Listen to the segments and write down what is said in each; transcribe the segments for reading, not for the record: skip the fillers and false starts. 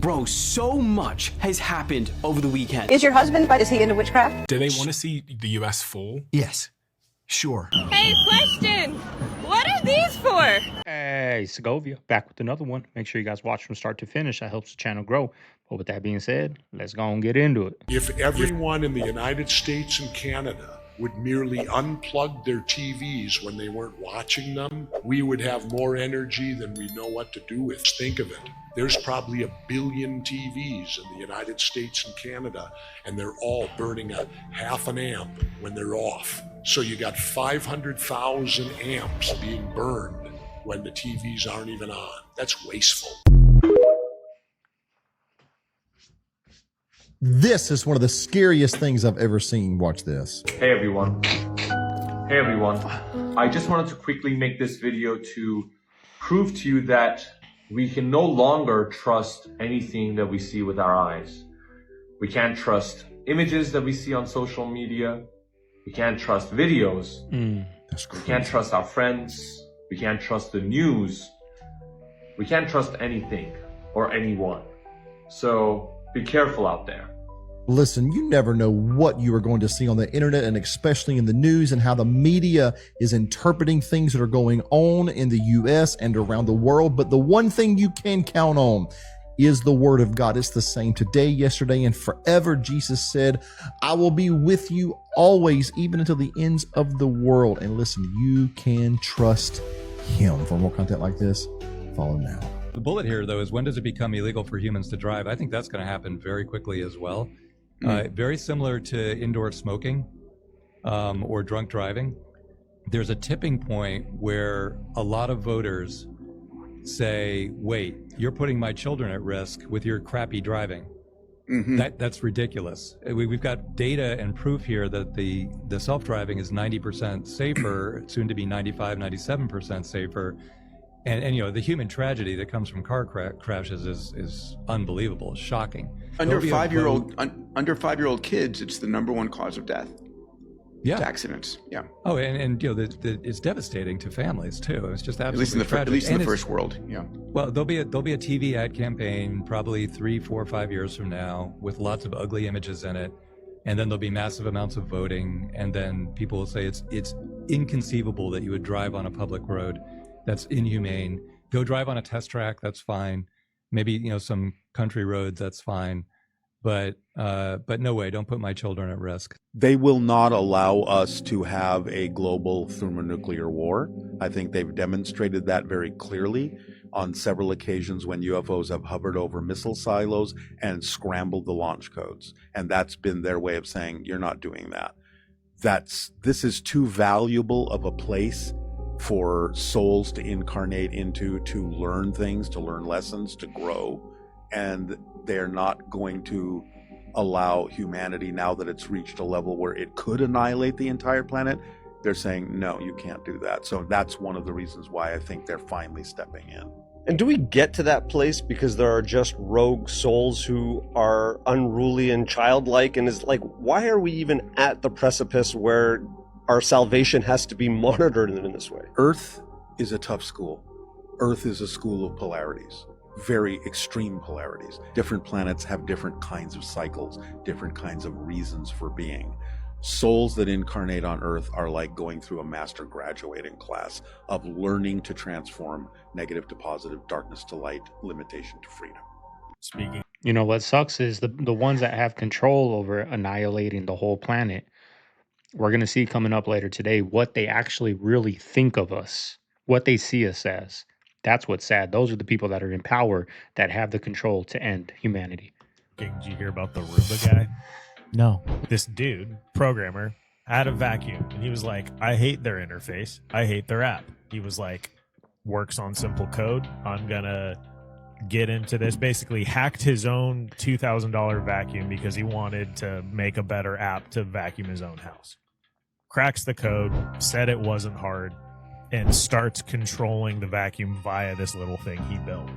Bro, so much has happened over the weekend. Is your husband, is he into witchcraft? Do they want to see the U.S. fall? Yes. Sure. Hey, question! What are these for? Hey, Segovia, back with another one. Make sure you guys watch from start to finish. That helps the channel grow. But with that being said, let's go and get into it. If everyone in the United States and Canada would merely unplug their TVs when they weren't watching them, we would have more energy than we know what to do with. Think of it. There's probably 1 billion TVs in the United States and Canada, and they're all burning a 0.5 amp when they're off. So you got 500,000 amps being burned when the TVs aren't even on. That's wasteful. This is one of the scariest things I've ever seen. Watch this. Hey everyone. Hey everyone. I just wanted to quickly make this video to prove to you that we can no longer trust anything that we see with our eyes. We can't trust images that we see on social media. We can't trust videos. That's crazy. We can't trust our friends. We can't trust the news. We can't trust anything or anyone. So be careful out there. Listen, you never know what you are going to see on the internet, and especially in the news, and how the media is interpreting things that are going on in the U.S. and around the world. But the one thing you can count on is the word of God. It's the same today, yesterday, and forever. Jesus said, I will be with you always, even until the ends of the world. And listen, you can trust him. For more content like this, follow now. The bullet here, though, is when does it become illegal for humans to drive? I think that's going to happen very quickly as well. Very similar to indoor smoking or drunk driving. There's a tipping point where a lot of voters say, wait, you're putting my children at risk with your crappy driving. That's ridiculous. We've got data and proof here that the self-driving is 90% safer, soon to be 95, 97% safer. And you know, the human tragedy that comes from car crashes is unbelievable, shocking. Under 5-year-old kids, it's the #1 cause of death. Yeah, it's accidents. Yeah. Oh, and you know, it's devastating to families too. It's just absolutely tragic. At least in the first world. Yeah. Well, there'll be a TV ad campaign probably 3, 4, 5 years from now with lots of ugly images in it, and then there'll be massive amounts of voting, and then people will say it's inconceivable that you would drive on a public road. That's inhumane. Go drive on a test track. That's fine. Maybe, you know, some country roads. That's fine. But no way. Don't put my children at risk. They will not allow us to have a global thermonuclear war. I think they've demonstrated that very clearly on several occasions when UFOs have hovered over missile silos and scrambled the launch codes. And that's been their way of saying, you're not doing that. This is too valuable of a place for souls to incarnate into, to learn things, to learn lessons, to grow. And they're not going to allow humanity, now that it's reached a level where it could annihilate the entire planet, they're saying, no, you can't do that. So that's one of the reasons why I think they're finally stepping in. And do we get to that place because there are just rogue souls who are unruly and childlike? And is like, why are we even at the precipice where our salvation has to be monitored in this way? Earth is a tough school. Earth is a school of polarities, very extreme polarities. Different planets have different kinds of cycles, different kinds of reasons for being. Souls that incarnate on Earth are like going through a master graduating class of learning to transform negative to positive, darkness to light, limitation to freedom. Speaking. You know, what sucks is the ones that have control over annihilating the whole planet. We're going to see coming up later today what they actually really think of us, what they see us as. That's what's sad. Those are the people that are in power that have the control to end humanity. Did you hear about the Roomba guy? No. This dude, programmer, had a vacuum, and he was like, I hate their interface. I hate their app. He was like, works on simple code. I'm going to get into this. Basically hacked his own $2,000 vacuum because he wanted to make a better app to vacuum his own house. Cracks the code, said it wasn't hard, and starts controlling the vacuum via this little thing he built.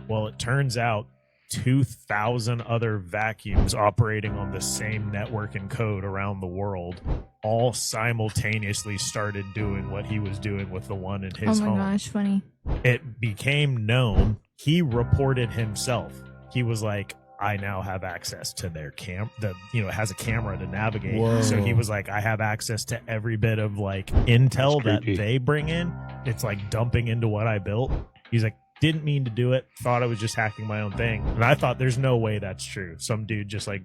Well, it turns out 2,000 other vacuums operating on the same network and code around the world all simultaneously started doing what he was doing with the one in his home. Oh my gosh, funny. It became known. He reported himself. he was like, I now have access to their it has a camera to navigate. Whoa. So he was like, I have access to every bit of like intel that they bring in. It's like dumping into what I built. He's like, didn't mean to do it. Thought I was just hacking my own thing. And I thought there's no way that's true. Some dude just like,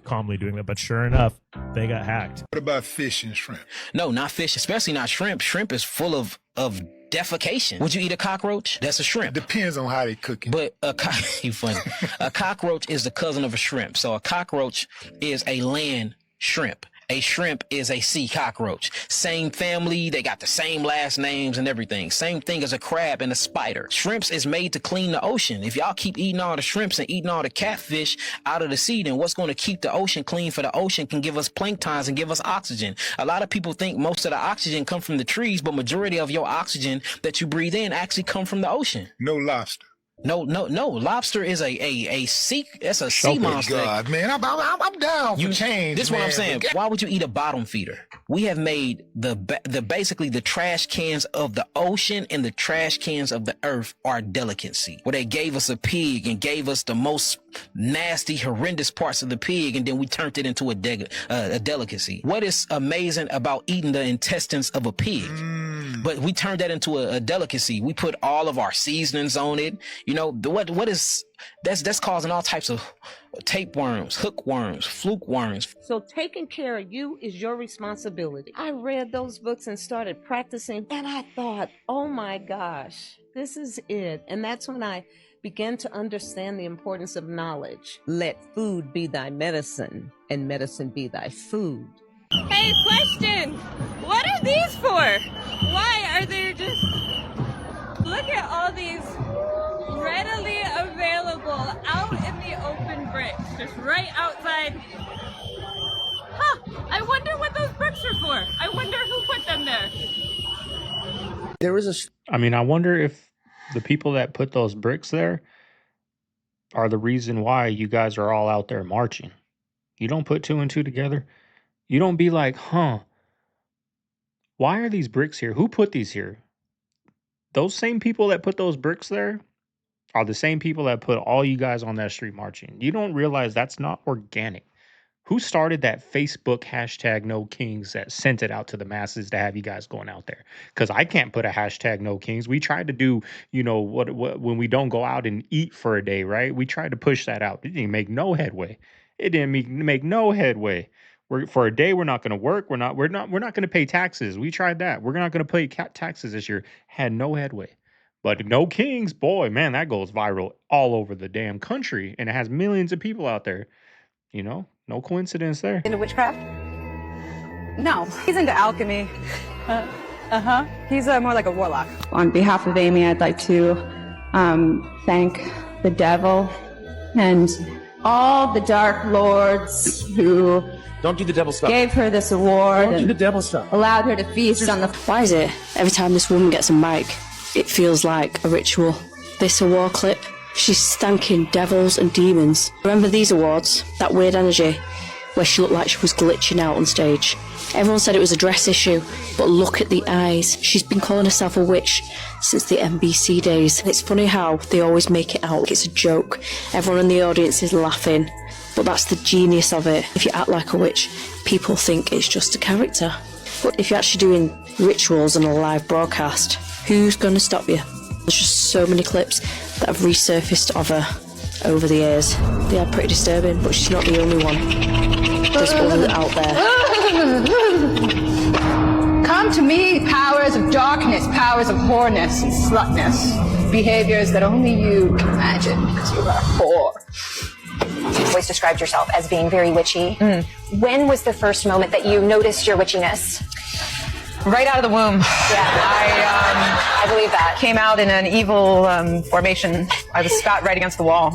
calmly doing that. But sure enough, they got hacked. What about fish and shrimp? No, not fish, especially not shrimp. Shrimp is full of defecation. Would you eat a cockroach? That's a shrimp. Depends on how they cook it. But you funny. A cockroach is the cousin of a shrimp. So a cockroach is a land shrimp. A shrimp is a sea cockroach. Same family, they got the same last names and everything. Same thing as a crab and a spider. Shrimps is made to clean the ocean. If y'all keep eating all the shrimps and eating all the catfish out of the sea, then what's going to keep the ocean clean? For the ocean can give us planktons and give us oxygen. A lot of people think most of the oxygen come from the trees, but majority of your oxygen that you breathe in actually come from the ocean. No lobster. No. Lobster is a sea. That's a sea monster. God, man, I'm down for change. This is what I'm saying. Why would you eat a bottom feeder? We have made basically the trash cans of the ocean and the trash cans of the earth are a delicacy. Where they gave us a pig and gave us the most nasty, horrendous parts of the pig, and then we turned it into a delicacy. What is amazing about eating the intestines of a pig? But we turned that into a delicacy. We put all of our seasonings on it. That's causing all types of tapeworms, hookworms, fluke worms. So taking care of you is your responsibility. I read those books and started practicing, and I thought, oh my gosh, this is it. And that's when I began to understand the importance of knowledge. Let food be thy medicine, and medicine be thy food. Hey, question! What are these for? Why are they just... Look at all these readily available out in the open bricks, just right outside. Huh, I wonder what those bricks are for. I wonder who put them there. I wonder if the people that put those bricks there are the reason why you guys are all out there marching. You don't put two and two together. You don't be like, why are these bricks here? Who put these here? Those same people that put those bricks there are the same people that put all you guys on that street marching. You don't realize that's not organic. Who started that Facebook hashtag No Kings that sent it out to the masses to have you guys going out there? Because I can't put a hashtag No Kings. We tried to do, what when we don't go out and eat for a day, right? We tried to push that out. It didn't make no headway. It didn't make no headway. For a day, we're not going to work. We're not going to pay taxes. We tried that. We're not going to pay taxes this year. Had no headway. But No Kings, boy, man, that goes viral all over the damn country, and it has millions of people out there. No coincidence there. Into witchcraft? No, he's into alchemy. He's more like a warlock. On behalf of Amy, I'd like to thank the devil and all the dark lords who don't do the devil stuff. Gave her this award. Don't do the devil stuff. Allowed her to feast on the... Why is it every time this woman gets a mic, it feels like a ritual? This award clip, she's thanking devils and demons. Remember these awards? That weird energy where she looked like she was glitching out on stage. Everyone said it was a dress issue, but look at the eyes. She's been calling herself a witch since the NBC days. And it's funny how they always make it out like it's a joke. Everyone in the audience is laughing. But that's the genius of it. If you act like a witch, people think it's just a character. But if you're actually doing rituals on a live broadcast, who's going to stop you? There's just so many clips that have resurfaced of her over the years. They are pretty disturbing, but she's not the only one. There's others out there. Come to me, powers of darkness, powers of whoreness and slutness. Behaviors that only you can imagine, because you are a whore. You've always described yourself as being very witchy. When was the first moment that you noticed your witchiness? Right out of the womb. Yeah, I believe that. Came out in an evil formation. I was spat right against the wall.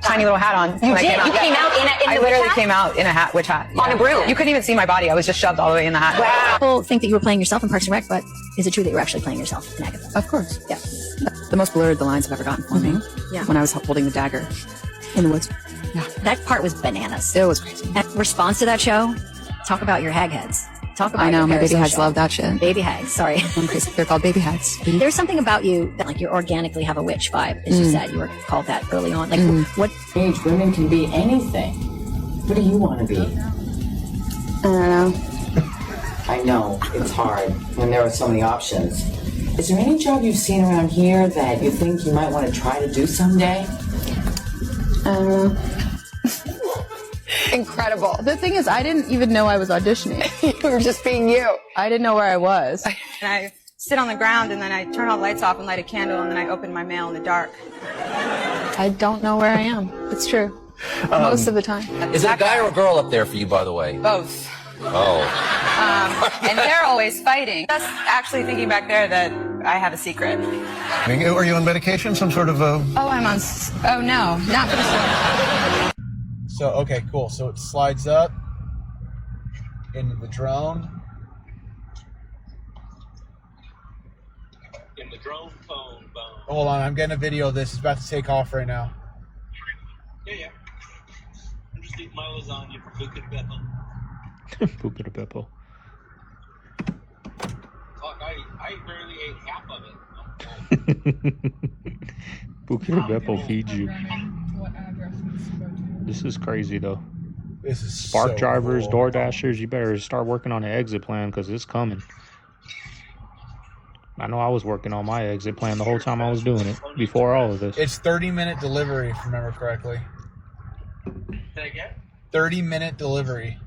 Tiny little hat on. You did? You came out in I literally came out in a hat, witch hat. On a broom? You couldn't even see my body. I was just shoved all the way in the hat. Wow. People think that you were playing yourself in Parks and Rec, but is it true that you were actually playing yourself in Agatha? Of course. Yeah. The most blurred the lines I've ever gotten for me. Yeah. When I was holding the dagger. In the woods. Yeah. That part was bananas. It was crazy. And response to that show, talk about your hag heads. Talk about I know, my baby hags love that shit. Baby hags, sorry. They're called baby hags. There's something about you that, like, you organically have a witch vibe, as you said. You were called that early on. Like, what age women can be anything. What do you want to be? I don't know. I know, it's hard when there are so many options. Is there any job you've seen around here that you think you might want to try to do someday? Incredible. The thing is, I didn't even know I was auditioning. You were just being you. I didn't know where I was. And I sit on the ground and then I turn all the lights off and light a candle and then I open my mail in the dark. I don't know where I am. It's true. Most of the time. Is it a guy or a girl up there for you, by the way? Both. Oh. And they're always fighting. That's actually thinking back there that I have a secret. Are you on medication? Some sort of Oh, I'm on. Oh, no. Not for sure. So, okay, cool. So it slides up into the drone. In the drone phone. Hold on, I'm getting a video of this. It's about to take off right now. Yeah. I'm just eating my lasagna for Buca de Beppo. Buca de Beppo. Fuck, I barely ate half of it. Buca de Beppo feeds you. This is crazy though. This is Spark so drivers, cool. door dashers, you better start working on an exit plan because it's coming. I know I was working on my exit plan the whole time I was doing it before all of this. It's 30-minute delivery, if I remember correctly. Say again? 30-minute delivery.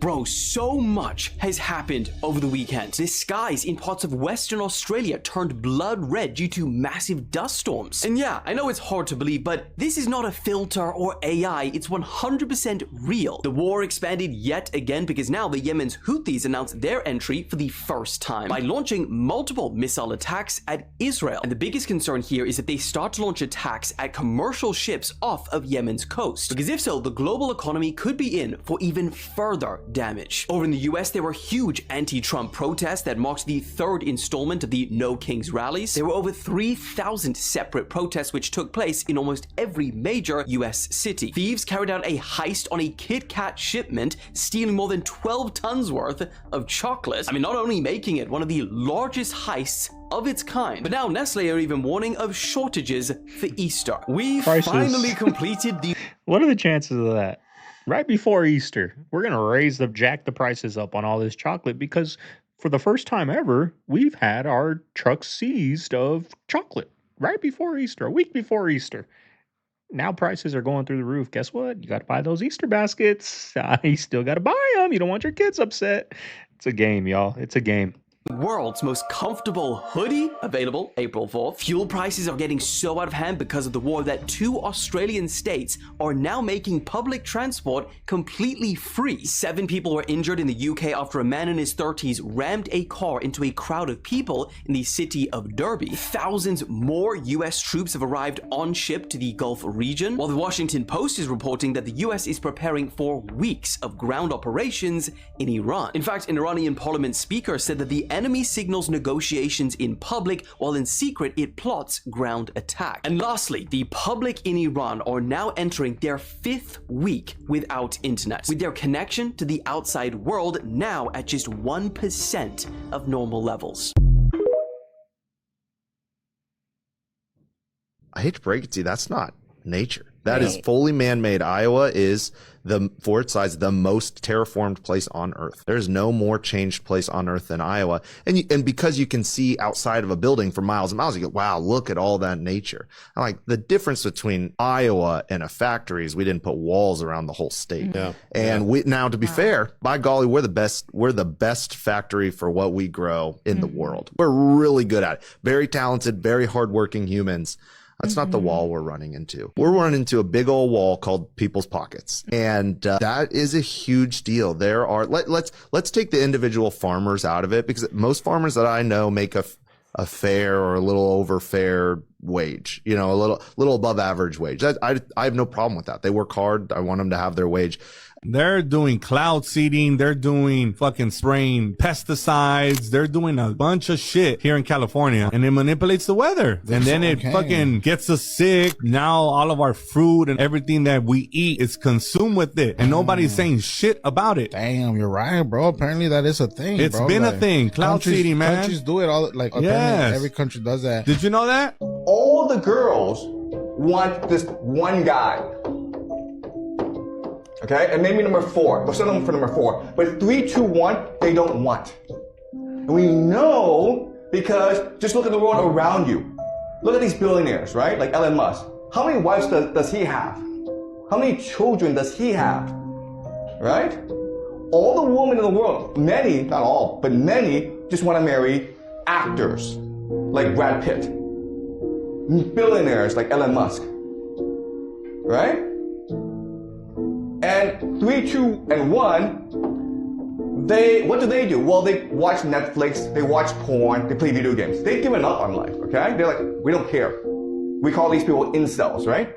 Bro, so much has happened over the weekend. The skies in parts of Western Australia turned blood red due to massive dust storms. And yeah, I know it's hard to believe, but this is not a filter or AI, it's 100% real. The war expanded yet again because now the Yemen's Houthis announced their entry for the first time by launching multiple missile attacks at Israel. And the biggest concern here is that they start to launch attacks at commercial ships off of Yemen's coast. Because if so, the global economy could be in for even further damage. Over in the US, there were huge anti-Trump protests that marked the third installment of the No Kings rallies. There were over 3,000 separate protests which took place in almost every major US city. Thieves carried out a heist on a Kit Kat shipment, stealing more than 12 tons worth of chocolate. I mean, not only making it one of the largest heists of its kind, but now Nestle are even warning of shortages for Easter. We finally completed the... What are the chances of that? Right before Easter, we're going to jack the prices up on all this chocolate because for the first time ever, we've had our trucks seized of chocolate right before Easter, a week before Easter. Now prices are going through the roof. Guess what? You got to buy those Easter baskets. You still got to buy them. You don't want your kids upset. It's a game, y'all. It's a game. World's most comfortable hoodie, available April 4th. Fuel prices are getting so out of hand because of the war that 2 Australian states are now making public transport completely free. 7 people were injured in the UK after a man in his 30s rammed a car into a crowd of people in the city of Derby. Thousands more US troops have arrived on ship to the Gulf region, while the Washington Post is reporting that the US is preparing for weeks of ground operations in Iran. In fact, an Iranian parliament speaker said that the enemy signals negotiations in public, while in secret it plots ground attack. And lastly, the public in Iran are now entering their 5th week without internet, with their connection to the outside world now at just 1% of normal levels. I hate to break it to you, that's not nature. That is fully man-made. Iowa is, for its size, the most terraformed place on Earth. There's no more changed place on Earth than Iowa. And because you can see outside of a building for miles and miles, you go, wow, look at all that nature. I'm like, the difference between Iowa and a factory is we didn't put walls around the whole state. Yeah. And we, now, to be fair, by golly, we're the best factory for what we grow in the world. We're really good at it. Very talented, very hardworking humans. That's not the wall we're running into. We're running into a big old wall called people's pockets. And that is a huge deal. There are, let's take the individual farmers out of it, because most farmers that I know make a fair or a little over fair wage, a little above average wage. I have no problem with that. They work hard. I want them to have their wage. They're doing cloud seeding. They're doing fucking spraying pesticides. They're doing a bunch of shit here in California, and it manipulates the weather. And then it fucking gets us sick. Now all of our fruit and everything that we eat is consumed with it, and nobody's saying shit about it. Damn, you're right, bro. Apparently that is a thing. It's bro. been a Like, thing. Cloud seeding, man. Countries do it all. Like, Yes. every country does that. Did you know that? All the girls want this one guy. Okay? And maybe number 4. We'll send them for number 4. But 3, 2, 1, they don't want. And we know because just look at the world around you. Look at these billionaires, right? Like Elon Musk. How many wives does he have? How many children does he have? Right? All the women in the world, many, not all, but many, just want to marry actors like Brad Pitt. Billionaires like Elon Musk. Right? And 3, 2, and 1, what do? Well, they watch Netflix, they watch porn, they play video games. They've given up on life, okay? They're like, we don't care. We call these people incels, right?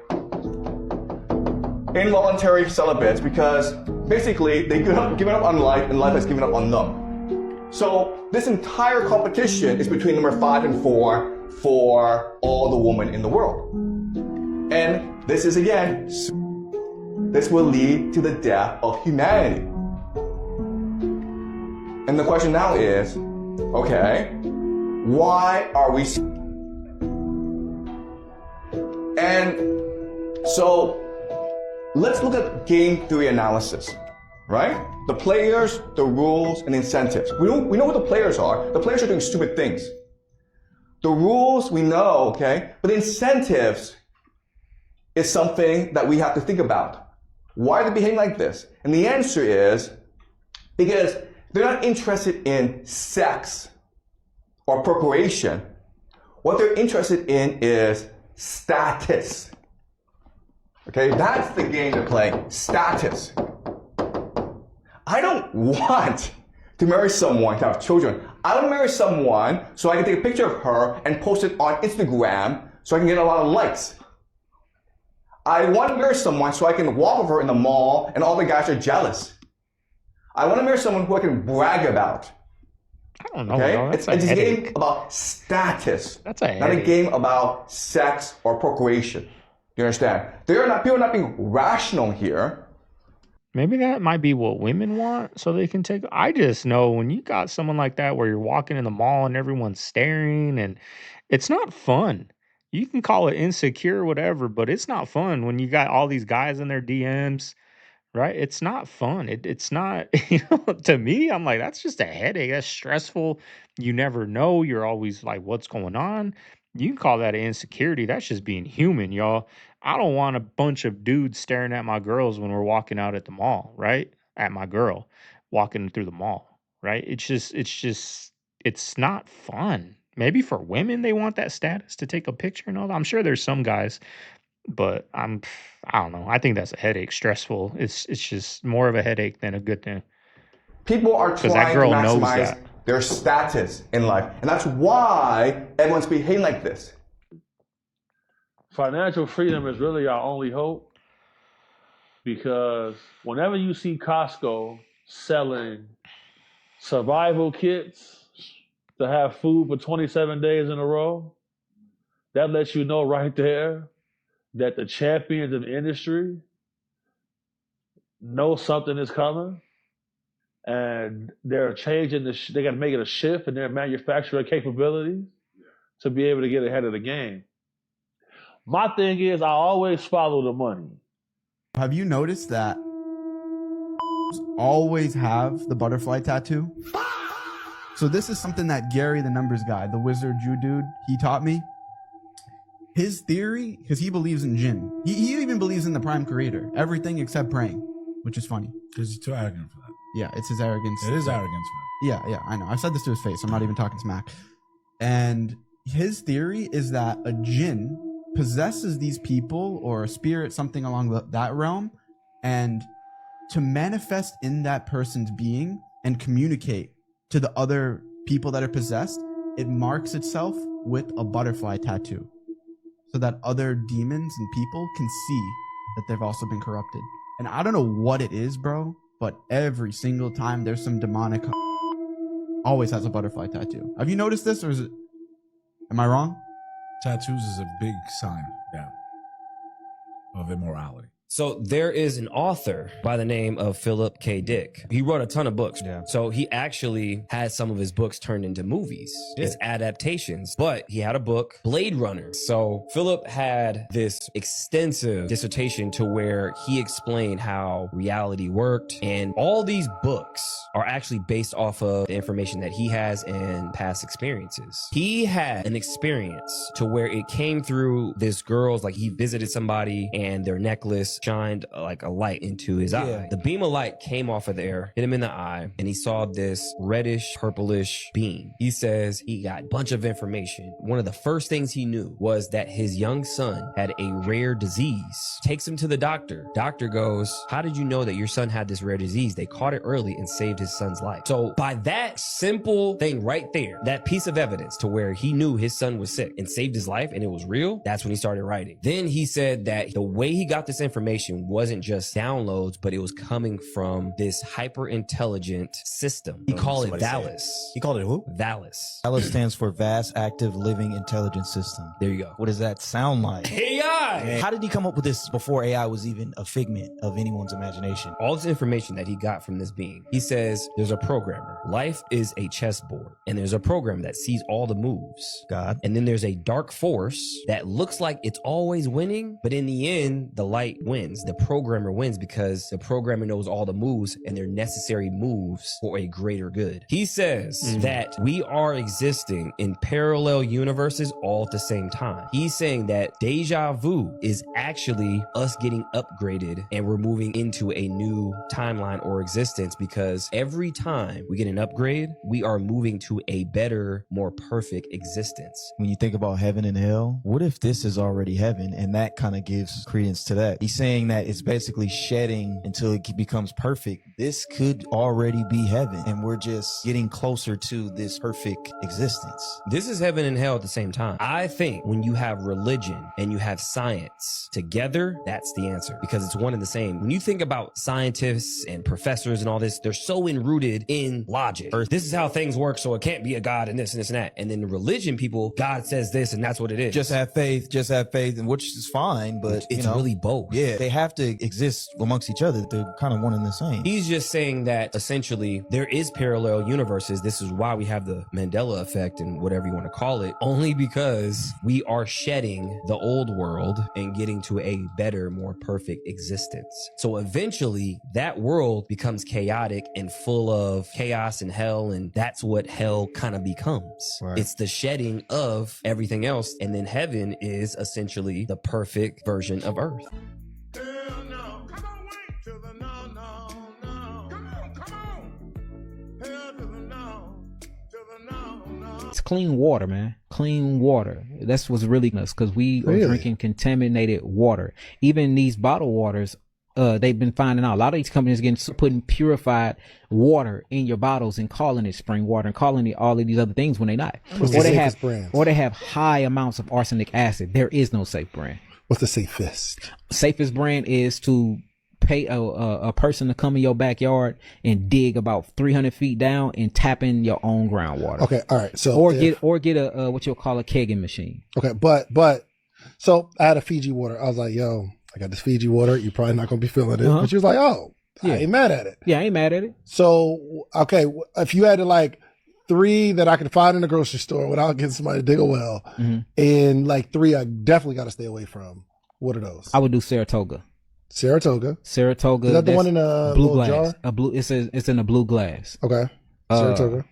Involuntary celibates, because basically they've given up on life and life has given up on them. So this entire competition is between number 5 and 4 for all the women in the world. And this is, again, this will lead to the death of humanity. And the question now is, okay, why are we... And so let's look at game theory analysis, right? The players, the rules, and incentives. We know what the players are. The players are doing stupid things. The rules we know, okay? But incentives is something that we have to think about. Why are they behaving like this? And the answer is because they're not interested in sex or procreation. What they're interested in is status. Okay, that's the game they're playing, status. I don't want to marry someone to have children. I want to marry someone so I can take a picture of her and post it on Instagram so I can get a lot of likes. I want to marry someone so I can walk with her in the mall and all the guys are jealous. I want to marry someone who I can brag about. I don't know. Okay? Bro. It's a game about status. That's a not a headache. game about sex or procreation. You understand? People are not being rational here. Maybe that might be what women want so they can take. I just know when you got someone like that where you're walking in the mall and everyone's staring and it's not fun. You can call it insecure, whatever, but it's not fun when you got all these guys in their DMs, right? It's not fun. It's not, to me, I'm like, that's just a headache. That's stressful. You never know. You're always like, what's going on? You can call that an insecurity. That's just being human, y'all. I don't want a bunch of dudes staring at my girls when we're walking out at the mall, right? At my girl walking through the mall, right? It's not fun. Maybe for women, they want that status to take a picture and all that. I'm sure there's some guys, but I don't know. I think that's a headache, stressful. It's just more of a headache than a good thing. People are trying that girl to knows maximize that. their status in life. And that's why everyone's behaving like this. Financial freedom is really our only hope, because whenever you see Costco selling survival kits to have food for 27 days in a row, that lets you know right there that the champions of the industry know something is coming, and they're changing they got to make it a shift in their manufacturing capabilities to be able to get ahead of the game. My thing is, I always follow the money. Have you noticed that always have the butterfly tattoo? So this is something that Gary, the numbers guy, the wizard Jew dude, he taught me. His theory, because he believes in jinn. He even believes in the prime creator. Everything except praying, which is funny. Because he's too arrogant for that. Yeah, it's his arrogance. It is arrogance for Yeah, I know. I've said this to his face. I'm not even talking smack. And his theory is that a jinn possesses these people or a spirit, something along that realm, and to manifest in that person's being and communicate to the other people that are possessed, it marks itself with a butterfly tattoo so that other demons and people can see that they've also been corrupted. And I don't know what it is, bro, but every single time there's some demonic, always has a butterfly tattoo. Have you noticed this, or is it? Am I wrong? Tattoos is a big sign, yeah, of immorality. So there is an author by the name of Philip K. Dick. He wrote a ton of books. Yeah. So he actually had some of his books turned into movies. Yeah. It's adaptations. But he had a book, Blade Runner. So Philip had this extensive dissertation to where he explained how reality worked. And all these books are actually based off of the information that he has and past experiences. He had an experience to where it came through this girl's, like he visited somebody and their necklace shined like a light into his eye. The beam of light came off of there, hit him in the eye, and he saw this reddish, purplish beam. He says he got a bunch of information. One of the first things he knew was that his young son had a rare disease. Takes him to the doctor. Doctor goes, how did you know that your son had this rare disease? They caught it early and saved his son's life. So by that simple thing right there, that piece of evidence to where he knew his son was sick and saved his life and it was real, that's when he started writing. Then he said that the way he got this information wasn't just downloads, but it was coming from this hyper intelligent system. He called it Valis. He called it who? Valis. Valis stands for Vast Active Living Intelligence System. There you go. What does that sound like? AI! Man, how did he come up with this before AI was even a figment of anyone's imagination? All this information that he got from this being, he says there's a programmer. Life is a chessboard, and there's a program that sees all the moves. God. And then there's a dark force that looks like it's always winning, but in the end, the light wins. The programmer wins because the programmer knows all the moves and they're necessary moves for a greater good. He says that we are existing in parallel universes all at the same time. He's saying that deja vu is actually us getting upgraded and we're moving into a new timeline or existence because every time we get an upgrade, we are moving to a better, more perfect existence. When you think about heaven and hell, what if this is already heaven? And that kind of gives credence to that. He's saying that it's basically shedding until it becomes perfect. This could already be heaven, and we're just getting closer to this perfect existence. This is heaven and hell at the same time. I think when you have religion and you have science together, that's the answer because it's one and the same. When you think about scientists and professors and all this, they're so enrooted in logic. Or this is how things work, so it can't be a God and this and this and that. And then the religion people, God says this and that's what it is. Just have faith, and which is fine, but it's really both. Yeah, they have to exist amongst each other. They're kind of one and the same. He's just saying that essentially there is parallel universes. This is why we have the Mandela Effect and whatever you want to call it, only because we are shedding the old world and getting to a better, more perfect existence. So eventually that world becomes chaotic and full of chaos and hell, and that's what hell kind of becomes. Right. It's the shedding of everything else, and then heaven is essentially the perfect version of earth. It's clean water, man. Clean water. That's what's really us because we are drinking contaminated water. Even these bottled waters, they've been finding out a lot of these companies getting putting purified water in your bottles and calling it spring water and calling it all of these other things when they're not. Or they have high amounts of arsenic acid. There is no safe brand. What's the safest? Safest brand is to pay a person to come in your backyard and dig about 300 feet down and tap in your own groundwater. Okay, all right. So get a what you'll call a kegging machine. Okay, but so I had a Fiji water. I was like, yo, I got this Fiji water. You're probably not gonna be feeling it. But she was like, oh, yeah. I ain't mad at it. Yeah, I ain't mad at it. So okay, if you had to like 3 that I could find in the grocery store without getting somebody to dig a well, and like 3 I definitely got to stay away from. What are those? I would do Saratoga. Saratoga. Saratoga. Is that the one in a blue little glass? jar? It's in a blue glass. Okay. Saratoga.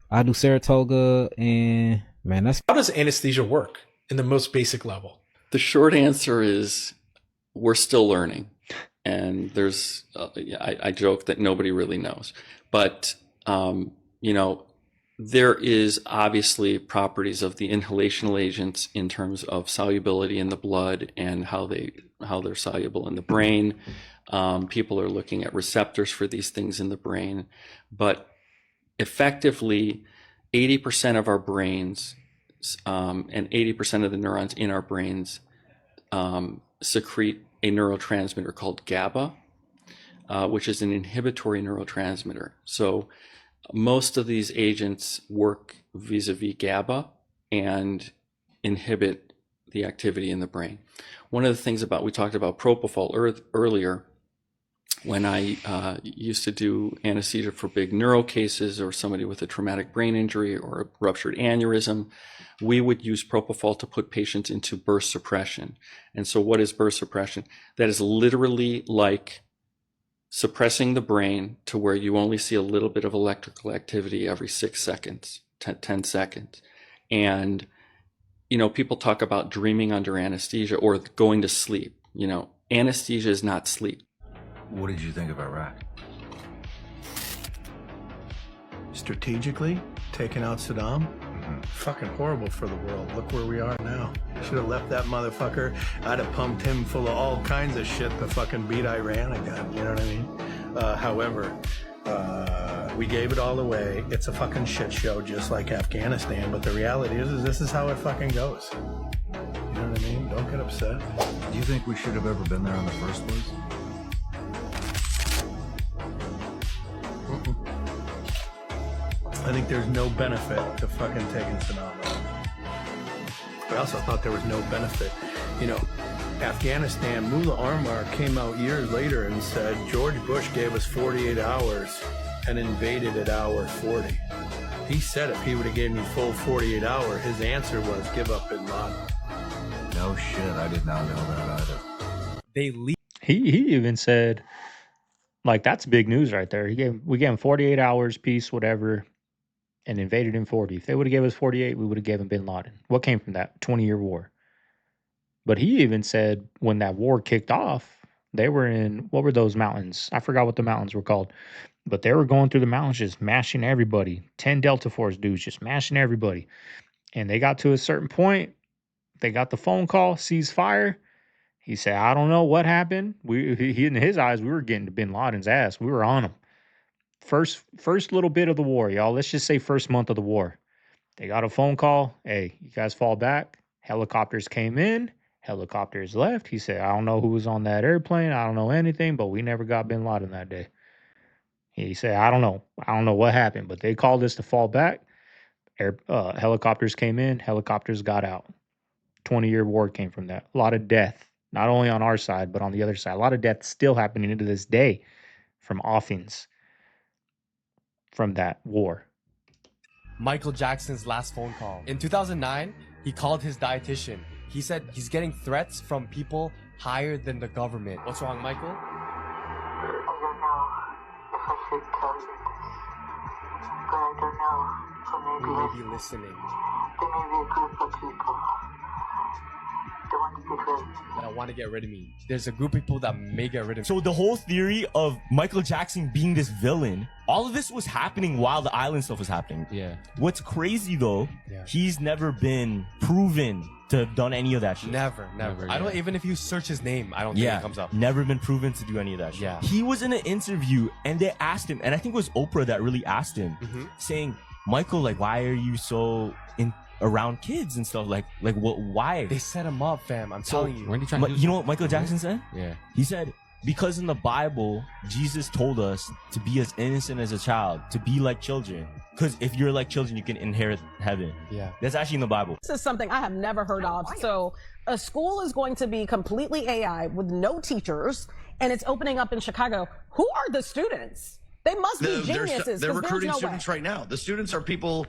I do Saratoga, and man, that's. How does anesthesia work in the most basic level? The short answer is we're still learning, and there's I joke that nobody really knows, but there is obviously properties of the inhalational agents in terms of solubility in the blood and how they're soluble in the brain. People are looking at receptors for these things in the brain, but effectively 80% of our brains and 80% of the neurons in our brains secrete a neurotransmitter called GABA. which is an inhibitory neurotransmitter. So most of these agents work vis-a-vis GABA and inhibit the activity in the brain. One of the things we talked about propofol earlier. When I used to do anesthesia for big neuro cases or somebody with a traumatic brain injury or a ruptured aneurysm, we would use propofol to put patients into burst suppression. And so what is burst suppression? That is literally like suppressing the brain to where you only see a little bit of electrical activity every 6 seconds, 10 seconds. And, people talk about dreaming under anesthesia or going to sleep. Anesthesia is not sleep. What did you think of Iraq? Strategically, taking out Saddam? Fucking horrible for the world. Look where we are now. Should have left that motherfucker. I'd have pumped him full of all kinds of shit to fucking beat Iran again. You know what I mean? However, we gave it all away. It's a fucking shit show, just like Afghanistan. But the reality is this is how it fucking goes. You know what I mean? Don't get upset. Do you think we should have ever been there in the first place? I think there's no benefit to fucking taking Saddam out. I also thought there was no benefit. Afghanistan, Mullah Omar came out years later and said George Bush gave us 48 hours and invaded at hour 40. He said if he would have gave me full 48 hours, his answer was give up Bin Laden. No shit, I did not know that either. He even said, like, that's big news right there. We gave him 48 hours, peace, whatever, and invaded in 40. If they would have gave us 48, we would have given Bin Laden. What came from that? 20-year war. But he even said when that war kicked off, they were in, what were those mountains? I forgot what the mountains were called. But they were going through the mountains just mashing everybody. 10 Delta Force dudes just mashing everybody. And they got to a certain point. They got the phone call, ceasefire. He said, I don't know what happened. He in his eyes, we were getting to Bin Laden's ass. We were on him. First little bit of the war, y'all. Let's just say first month of the war. They got a phone call. Hey, you guys fall back. Helicopters came in. Helicopters left. He said, I don't know who was on that airplane. I don't know anything, but we never got Bin Laden that day. He said, I don't know. I don't know what happened, but they called us to fall back. Helicopters came in. Helicopters got out. 20-year war came from that. A lot of death, not only on our side, but on the other side. A lot of death still happening to this day from offings from that war. Michael Jackson's last phone call. In 2009, he called his dietitian. He said he's getting threats from people higher than the government. What's wrong, Michael? I don't know if I should tell you this, but I don't know. So maybe we may be listening. There may be a group of people that want to get rid of me. That want to get rid of me. There's a group of people that may get rid of me. So the whole theory of Michael Jackson being this villain, all of this was happening while the island stuff was happening. Yeah. What's crazy though, he's never been proven to have done any of that shit. Never. I don't, even if you search his name, I don't think it comes up. Never been proven to do any of that shit. Yeah. He was in an interview and they asked him, and I think it was Oprah that really asked him, saying, Michael, like, why are you so around kids and stuff? Like what? Why? They set him up, fam. I'm telling you. You know what Michael Jackson said? Yeah. He said, because in the Bible, Jesus told us to be as innocent as a child, to be like children. Because if you're like children, you can inherit heaven. Yeah. That's actually in the Bible. This is something I have never heard of. So a school is going to be completely AI with no teachers, and it's opening up in Chicago. Who are the students? They must be geniuses. They're recruiting students right now. The students are people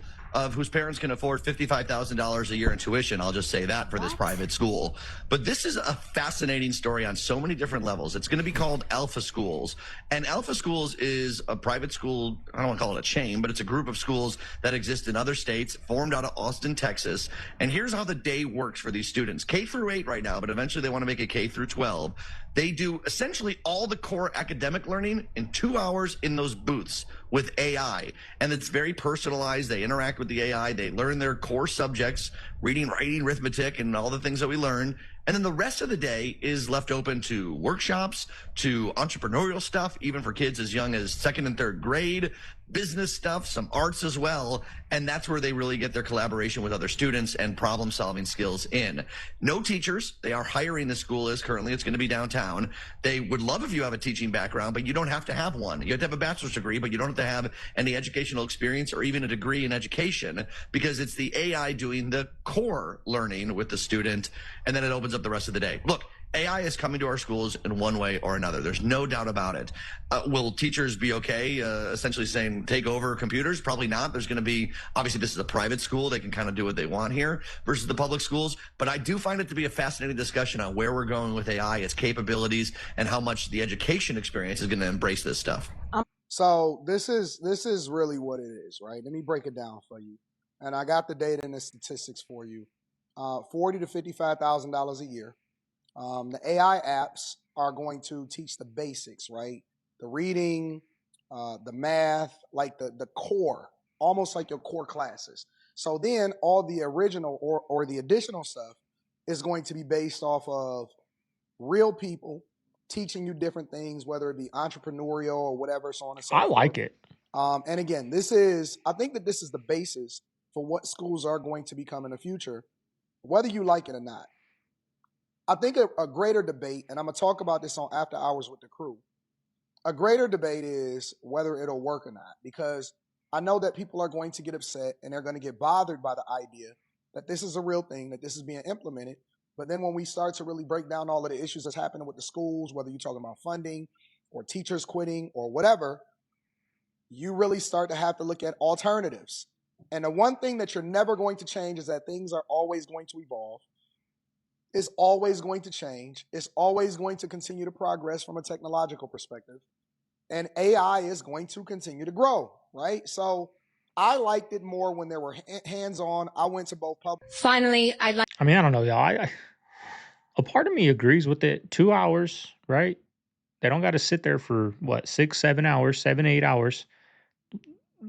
whose parents can afford $55,000 a year in tuition. I'll just say that for this private school. But this is a fascinating story on so many different levels. It's going to be called Alpha Schools. And Alpha Schools is a private school. I don't want to call it a chain, but it's a group of schools that exist in other states, formed out of Austin, Texas. And here's how the day works for these students. K through 8 right now, but eventually they want to make it K through 12. They do essentially all the core academic learning in 2 hours in those booths with AI. And it's very personalized. They interact with the AI. They learn their core subjects, reading, writing, arithmetic, and all the things that we learn. And then the rest of the day is left open to workshops, to entrepreneurial stuff, even for kids as young as 2nd and 3rd grade. business stuff, some arts as well. And that's where they really get their collaboration with other students and problem solving skills in. No teachers. They are hiring, the school is currently. It's going to be downtown. They would love if you have a teaching background, but you don't have to have one. You have to have a bachelor's degree, but you don't have to have any educational experience or even a degree in education, because it's the AI doing the core learning with the student. And then it opens up the rest of the day. Look, AI is coming to our schools in one way or another. There's no doubt about it. Will teachers be okay essentially saying take over computers? Probably not. There's going to be, obviously this is a private school. They can kind of do what they want here versus the public schools. But I do find it to be a fascinating discussion on where we're going with AI, its capabilities, and how much the education experience is going to embrace this stuff. So this is really what it is, right? Let me break it down for you. And I got the data and the statistics for you. $40,000 to $55,000 a year. The AI apps are going to teach the basics, right? The reading, the math, like the core, almost like your core classes. So then all the original or the additional stuff is going to be based off of real people teaching you different things, whether it be entrepreneurial or whatever, so on and so forth. I like it. And again, I think that this is the basis for what schools are going to become in the future, whether you like it or not. I think a greater debate, and I'm going to talk about this on After Hours with the crew, a greater debate is whether it'll work or not, because I know that people are going to get upset and they're going to get bothered by the idea that this is a real thing, that this is being implemented. But then when we start to really break down all of the issues that's happening with the schools, whether you're talking about funding or teachers quitting or whatever, you really start to have to look at alternatives. And the one thing that you're never going to change is that things are always going to evolve. It's always going to change. It's always going to continue to progress from a technological perspective. And AI is going to continue to grow, right? So I liked it more when there were hands-on. I went to both public. Finally, I don't know, y'all. A part of me agrees with it. 2 hours, right? They don't got to sit there for, 6, 7 hours, 7, 8 hours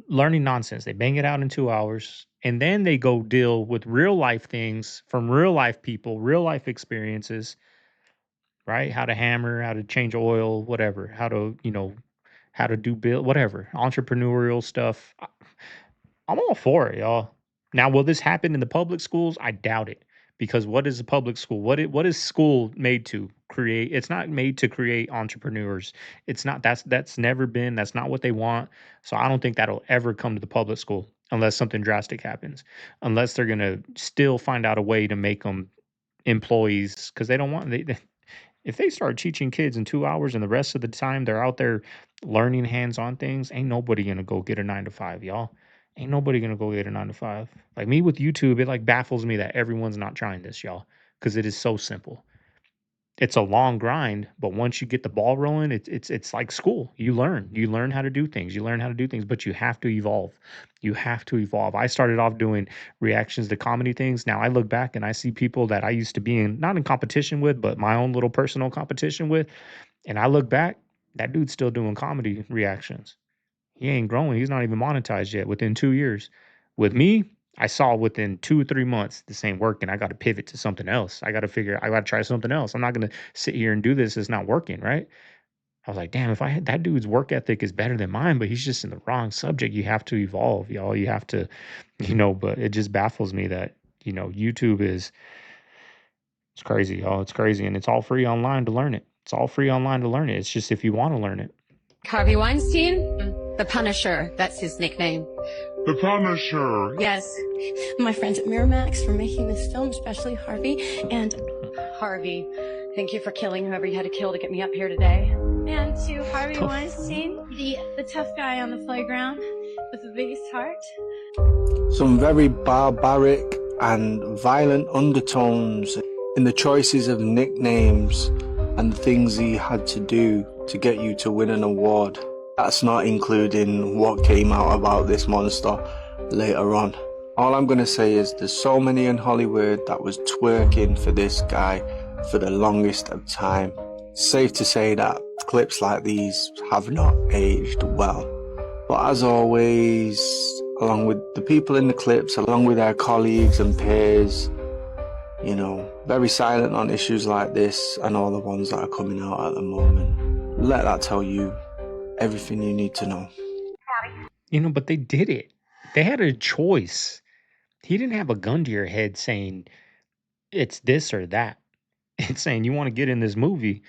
learning nonsense. They bang it out in 2 hours. And then they go deal with real life things from real life people, real life experiences, right? How to hammer, how to change oil, whatever, how to do build, whatever, entrepreneurial stuff. I'm all for it, y'all. Now, will this happen in the public schools? I doubt it. Because what is a public school? What is school made to create? It's not made to create entrepreneurs. It's not. That's never been. That's not what they want. So I don't think that'll ever come to the public school unless something drastic happens. Unless they're gonna still find out a way to make them employees, because they don't want. If they start teaching kids in 2 hours and the rest of the time they're out there learning hands-on things, ain't nobody gonna go get a 9 to 5, y'all. Ain't nobody gonna go get a 9 to 5. Like me with YouTube, it like baffles me that everyone's not trying this, y'all, because it is so simple. It's a long grind, but once you get the ball rolling, it's like school. You learn how to do things. But you have to evolve. I started off doing reactions to comedy things. Now I look back and I see people that I used to be not in competition with, but my own little personal competition with, and I look back, that dude's still doing comedy reactions. He ain't growing. He's not even monetized yet within 2 years. With me, I saw within 2 or 3 months this ain't working. I got to pivot to something else. I got to try something else. I'm not going to sit here and do this. It's not working, right? I was like, damn, if I had that dude's work ethic is better than mine, but he's just in the wrong subject. You have to evolve, y'all. You have to, but it just baffles me that, YouTube it's crazy, y'all. It's crazy. And it's all free online to learn it. It's just if you want to learn it. Harvey Weinstein, the Punisher, that's his nickname. The Punisher. Yes. My friends at Miramax for making this film, especially Harvey. And Harvey, thank you for killing whoever you had to kill to get me up here today. And to Harvey Weinstein, the tough guy on the playground with the biggest heart. Some very barbaric and violent undertones in the choices of nicknames and the things he had to do to get you to win an award. That's not including what came out about this monster later on. All I'm gonna say is there's so many in Hollywood that was twerking for this guy for the longest of time. Safe to say that clips like these have not aged well. But as always, along with the people in the clips, along with their colleagues and peers, very silent on issues like this and all the ones that are coming out at the moment. Let that tell you everything you need to know. You know, but they did it. They had a choice. He didn't have a gun to your head saying it's this or that. It's saying you want to get in this movie.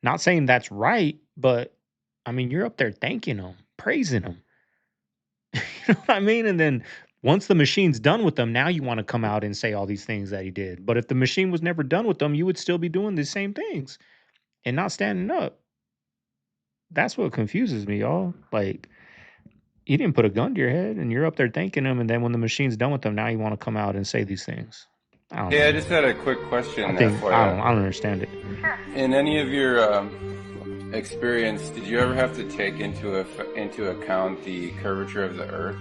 Not saying that's right, but I mean, you're up there thanking him, praising him. You know what I mean? And then once the machine's done with them, now you want to come out and say all these things that he did. But if the machine was never done with them, you would still be doing the same things and not standing up. That's what confuses me, y'all. Like, you didn't put a gun to your head and you're up there thanking him. And then when the machine's done with them, now you want to come out and say these things. I don't know. I just had a quick question. I don't understand it. In any of your experience, did you ever have to take into account the curvature of the Earth?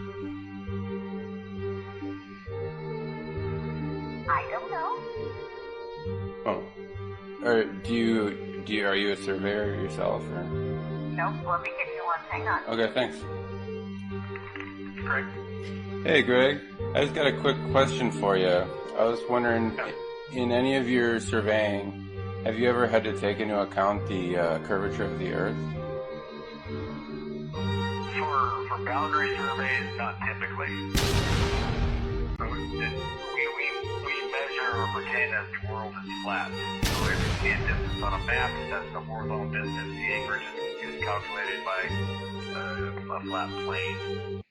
I don't know. Oh, or are you a surveyor yourself? Or? Nope. Let me get you one. Hang on. Okay, thanks. Greg. Hey, Greg. I just got a quick question for you. I was wondering, in any of your surveying, have you ever had to take into account the curvature of the Earth? For boundary surveys, not typically. We measure or pretend that the world is flat. So if you see a distance on a map, that's the horizontal distance. The acreage is calculated by a flat plane.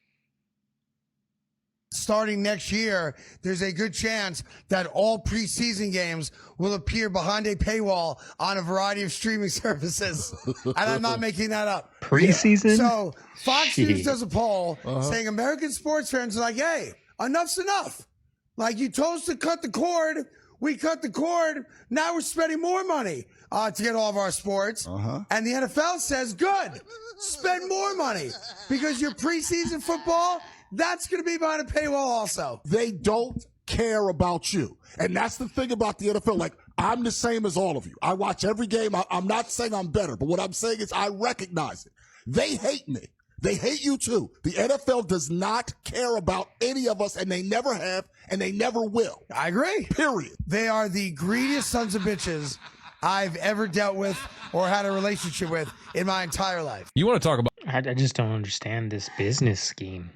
Starting next year, there's a good chance that all preseason games will appear behind a paywall on a variety of streaming services. And I'm not making that up. Preseason? So Fox News does a poll saying American sports fans are like, hey, enough's enough. Like, you told us to cut the cord. We cut the cord. Now we're spending more money to get all of our sports. And the NFL says, good, spend more money because your preseason football, that's going to be behind a paywall also. They don't care about you. And that's the thing about the NFL. Like, I'm the same as all of you. I watch every game. I'm not saying I'm better, but what I'm saying is I recognize it. They hate me. They hate you too. The NFL does not care about any of us, and they never have, and they never will. I agree. Period. They are the greediest sons of bitches I've ever dealt with or had a relationship with in my entire life. You want to talk about... I just don't understand this business scheme.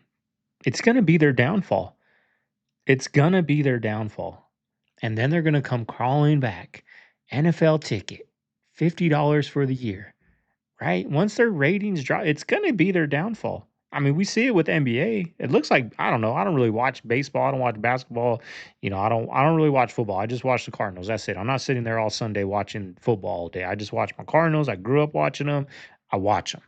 It's going to be their downfall. It's going to be their downfall. And then they're going to come crawling back. NFL ticket, $50 for the year, right? Once their ratings drop, it's going to be their downfall. I mean, we see it with NBA. It looks like, I don't know. I don't really watch baseball. I don't watch basketball. You know, I don't really watch football. I just watch the Cardinals. That's it. I'm not sitting there all Sunday watching football all day. I just watch my Cardinals. I grew up watching them. I watch them.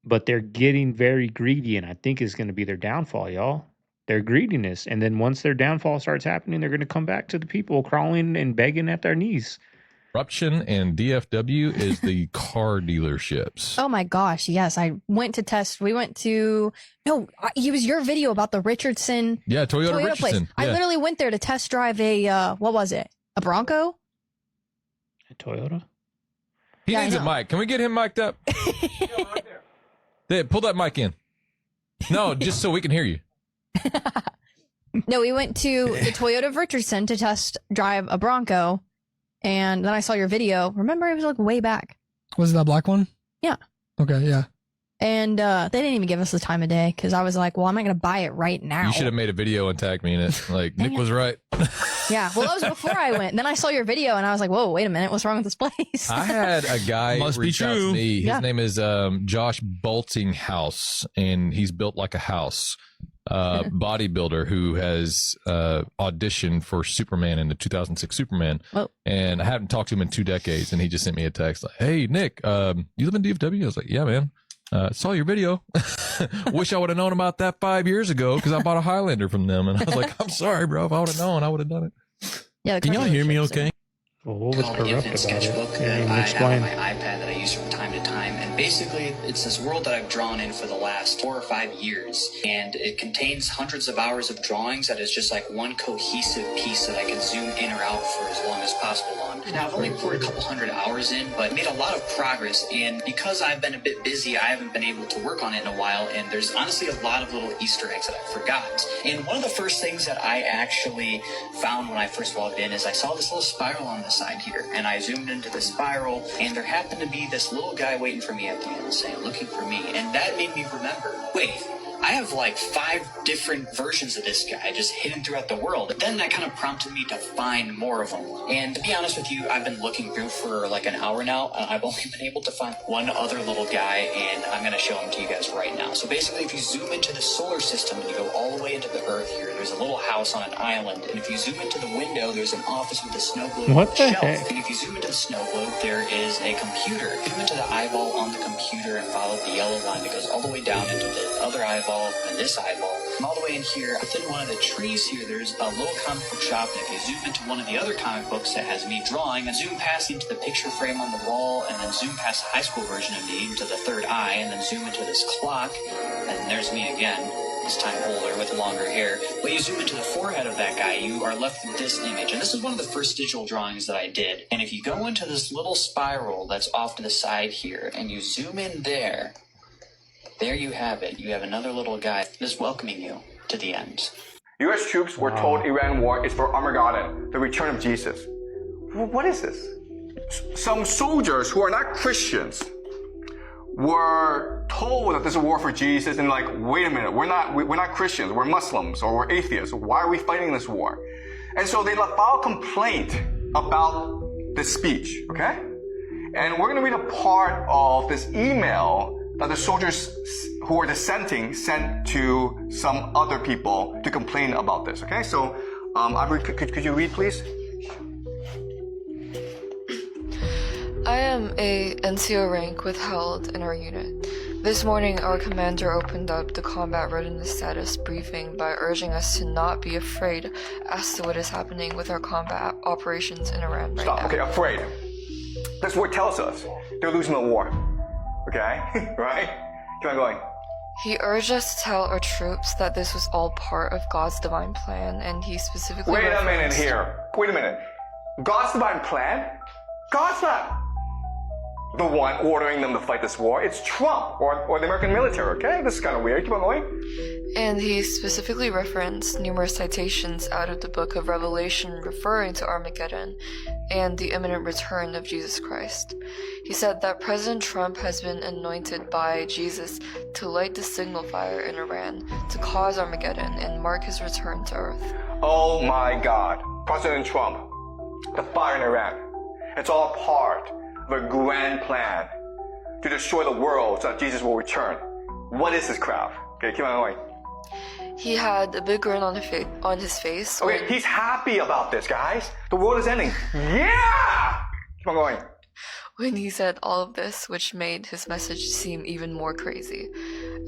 But they're getting very greedy, and I think it's going to be their downfall, y'all. Their greediness. And then once their downfall starts happening, they're going to come back to the people crawling and begging at their knees. Corruption and DFW is the car dealerships. Oh my gosh, yes. I went to test. We went to, no, it was your video about the Richardson. Yeah, Toyota place. Richardson. I Yeah. literally went there to test drive a, what was it? A Bronco? A Toyota? He Yeah, I needs a know. mic. Can we get him mic'd up? Hey, pull that mic in. No, just so we can hear you. No, we went to the Toyota of Richardson to test drive a Bronco. And then I saw your video. Remember, it was like way back. Was it that black one? Yeah. Okay, yeah. And they didn't even give us the time of day because I was like, well, I'm not going to buy it right now. You should have made a video and tagged me in it. Like, Nick was right. Yeah. Well, that was before I went. Then I saw your video and I was like, whoa, wait a minute. What's wrong with this place? I had a guy Must be reach out to true. me. His Yeah. name is Josh Boltinghouse, and he's built like a house. Bodybuilder who has auditioned for Superman in the 2006 Superman. Oh. And I haven't talked to him in 2 decades, and he just sent me a text like, hey, Nick, you live in DFW? I was like, yeah, man. Saw your video. Wish I would have known about that 5 years ago because I bought a Highlander from them. And I was like, I'm sorry, bro. If I would have known, I would have done it. Yeah, Can y'all hear me okay? Well, what was called corrupt Infinite about Sketchbook it? that Can you I have explain? on my iPad that I use from time to time. And basically, it's this world that I've drawn in for the last 4 or 5 years. And it contains hundreds of hours of drawings that is just like one cohesive piece that I can zoom in or out for as long as possible on. Now, I've only poured a couple hundred hours in, but made a lot of progress. And because I've been a bit busy, I haven't been able to work on it in a while. And there's honestly a lot of little Easter eggs that I forgot. And one of the first things that I actually found when I first logged in is I saw this little spiral on the side here. And I zoomed into the spiral, and there happened to be this little guy waiting for me at the end saying, looking for me. And that made me remember, wait, I have like 5 different versions of this guy just hidden throughout the world. Then that kind of prompted me to find more of them. And to be honest with you, I've been looking through for like an hour now, and I've only been able to find one other little guy, and I'm going to show him to you guys right now. So basically, if you zoom into the solar system and you go all the way into the Earth here, there's a little house on an island. And if you zoom into the window, there's an office with a snow globe What on the the shelf. heck? And if you zoom into the snow globe, there is a computer. Zoom into the eyeball on the computer and follow the yellow line that goes all the way down into the other eyeball and this eyeball. And all the way in here, within one of the trees here, there's a little comic book shop. And if you zoom into one of the other comic books that has me drawing, and zoom past into the picture frame on the wall, and then zoom past the high school version of me into the third eye, and then zoom into this clock, and there's me again, this time older with longer hair. But you zoom into the forehead of that guy, you are left with this image. And this is one of the first digital drawings that I did. And if you go into this little spiral that's off to the side here, and you zoom in there, there you have it. You have another little guy just welcoming you to the end. U.S. troops were told Iran war is for Armageddon, the return of Jesus. What is this? Some soldiers who are not Christians were told that this is a war for Jesus, and like, wait a minute, we're not Christians, we're Muslims or we're atheists. Why are we fighting this war? And so they filed a complaint about this speech, okay? And we're going to read a part of this email that the soldiers who were dissenting sent to some other people to complain about this, okay? So, could you read, please? I am a NCO rank withheld in our unit. This morning, our commander opened up the combat readiness status briefing by urging us to not be afraid as to what is happening with our combat operations in Iran right now. Okay, afraid. This word tells us they're losing the war. Okay? Right? Keep on going. He urged us to tell our troops that this was all part of God's divine plan, and he specifically Wait a minute here. Wait a minute. God's divine plan? God's not the one ordering them to fight this war. It's Trump or the American military, okay? This is kind of weird. Keep on going. And he specifically referenced numerous citations out of the book of Revelation referring to Armageddon and the imminent return of Jesus Christ. He said that President Trump has been anointed by Jesus to light the signal fire in Iran to cause Armageddon and mark his return to Earth. Oh my God. President Trump, the fire in Iran. It's all part of a grand plan to destroy the world so that Jesus will return. What is this crap? Okay, keep on going. He had a big grin on his face. Okay, he's happy about this, guys. The world is ending. Yeah! Keep on going. When he said all of this, which made his message seem even more crazy.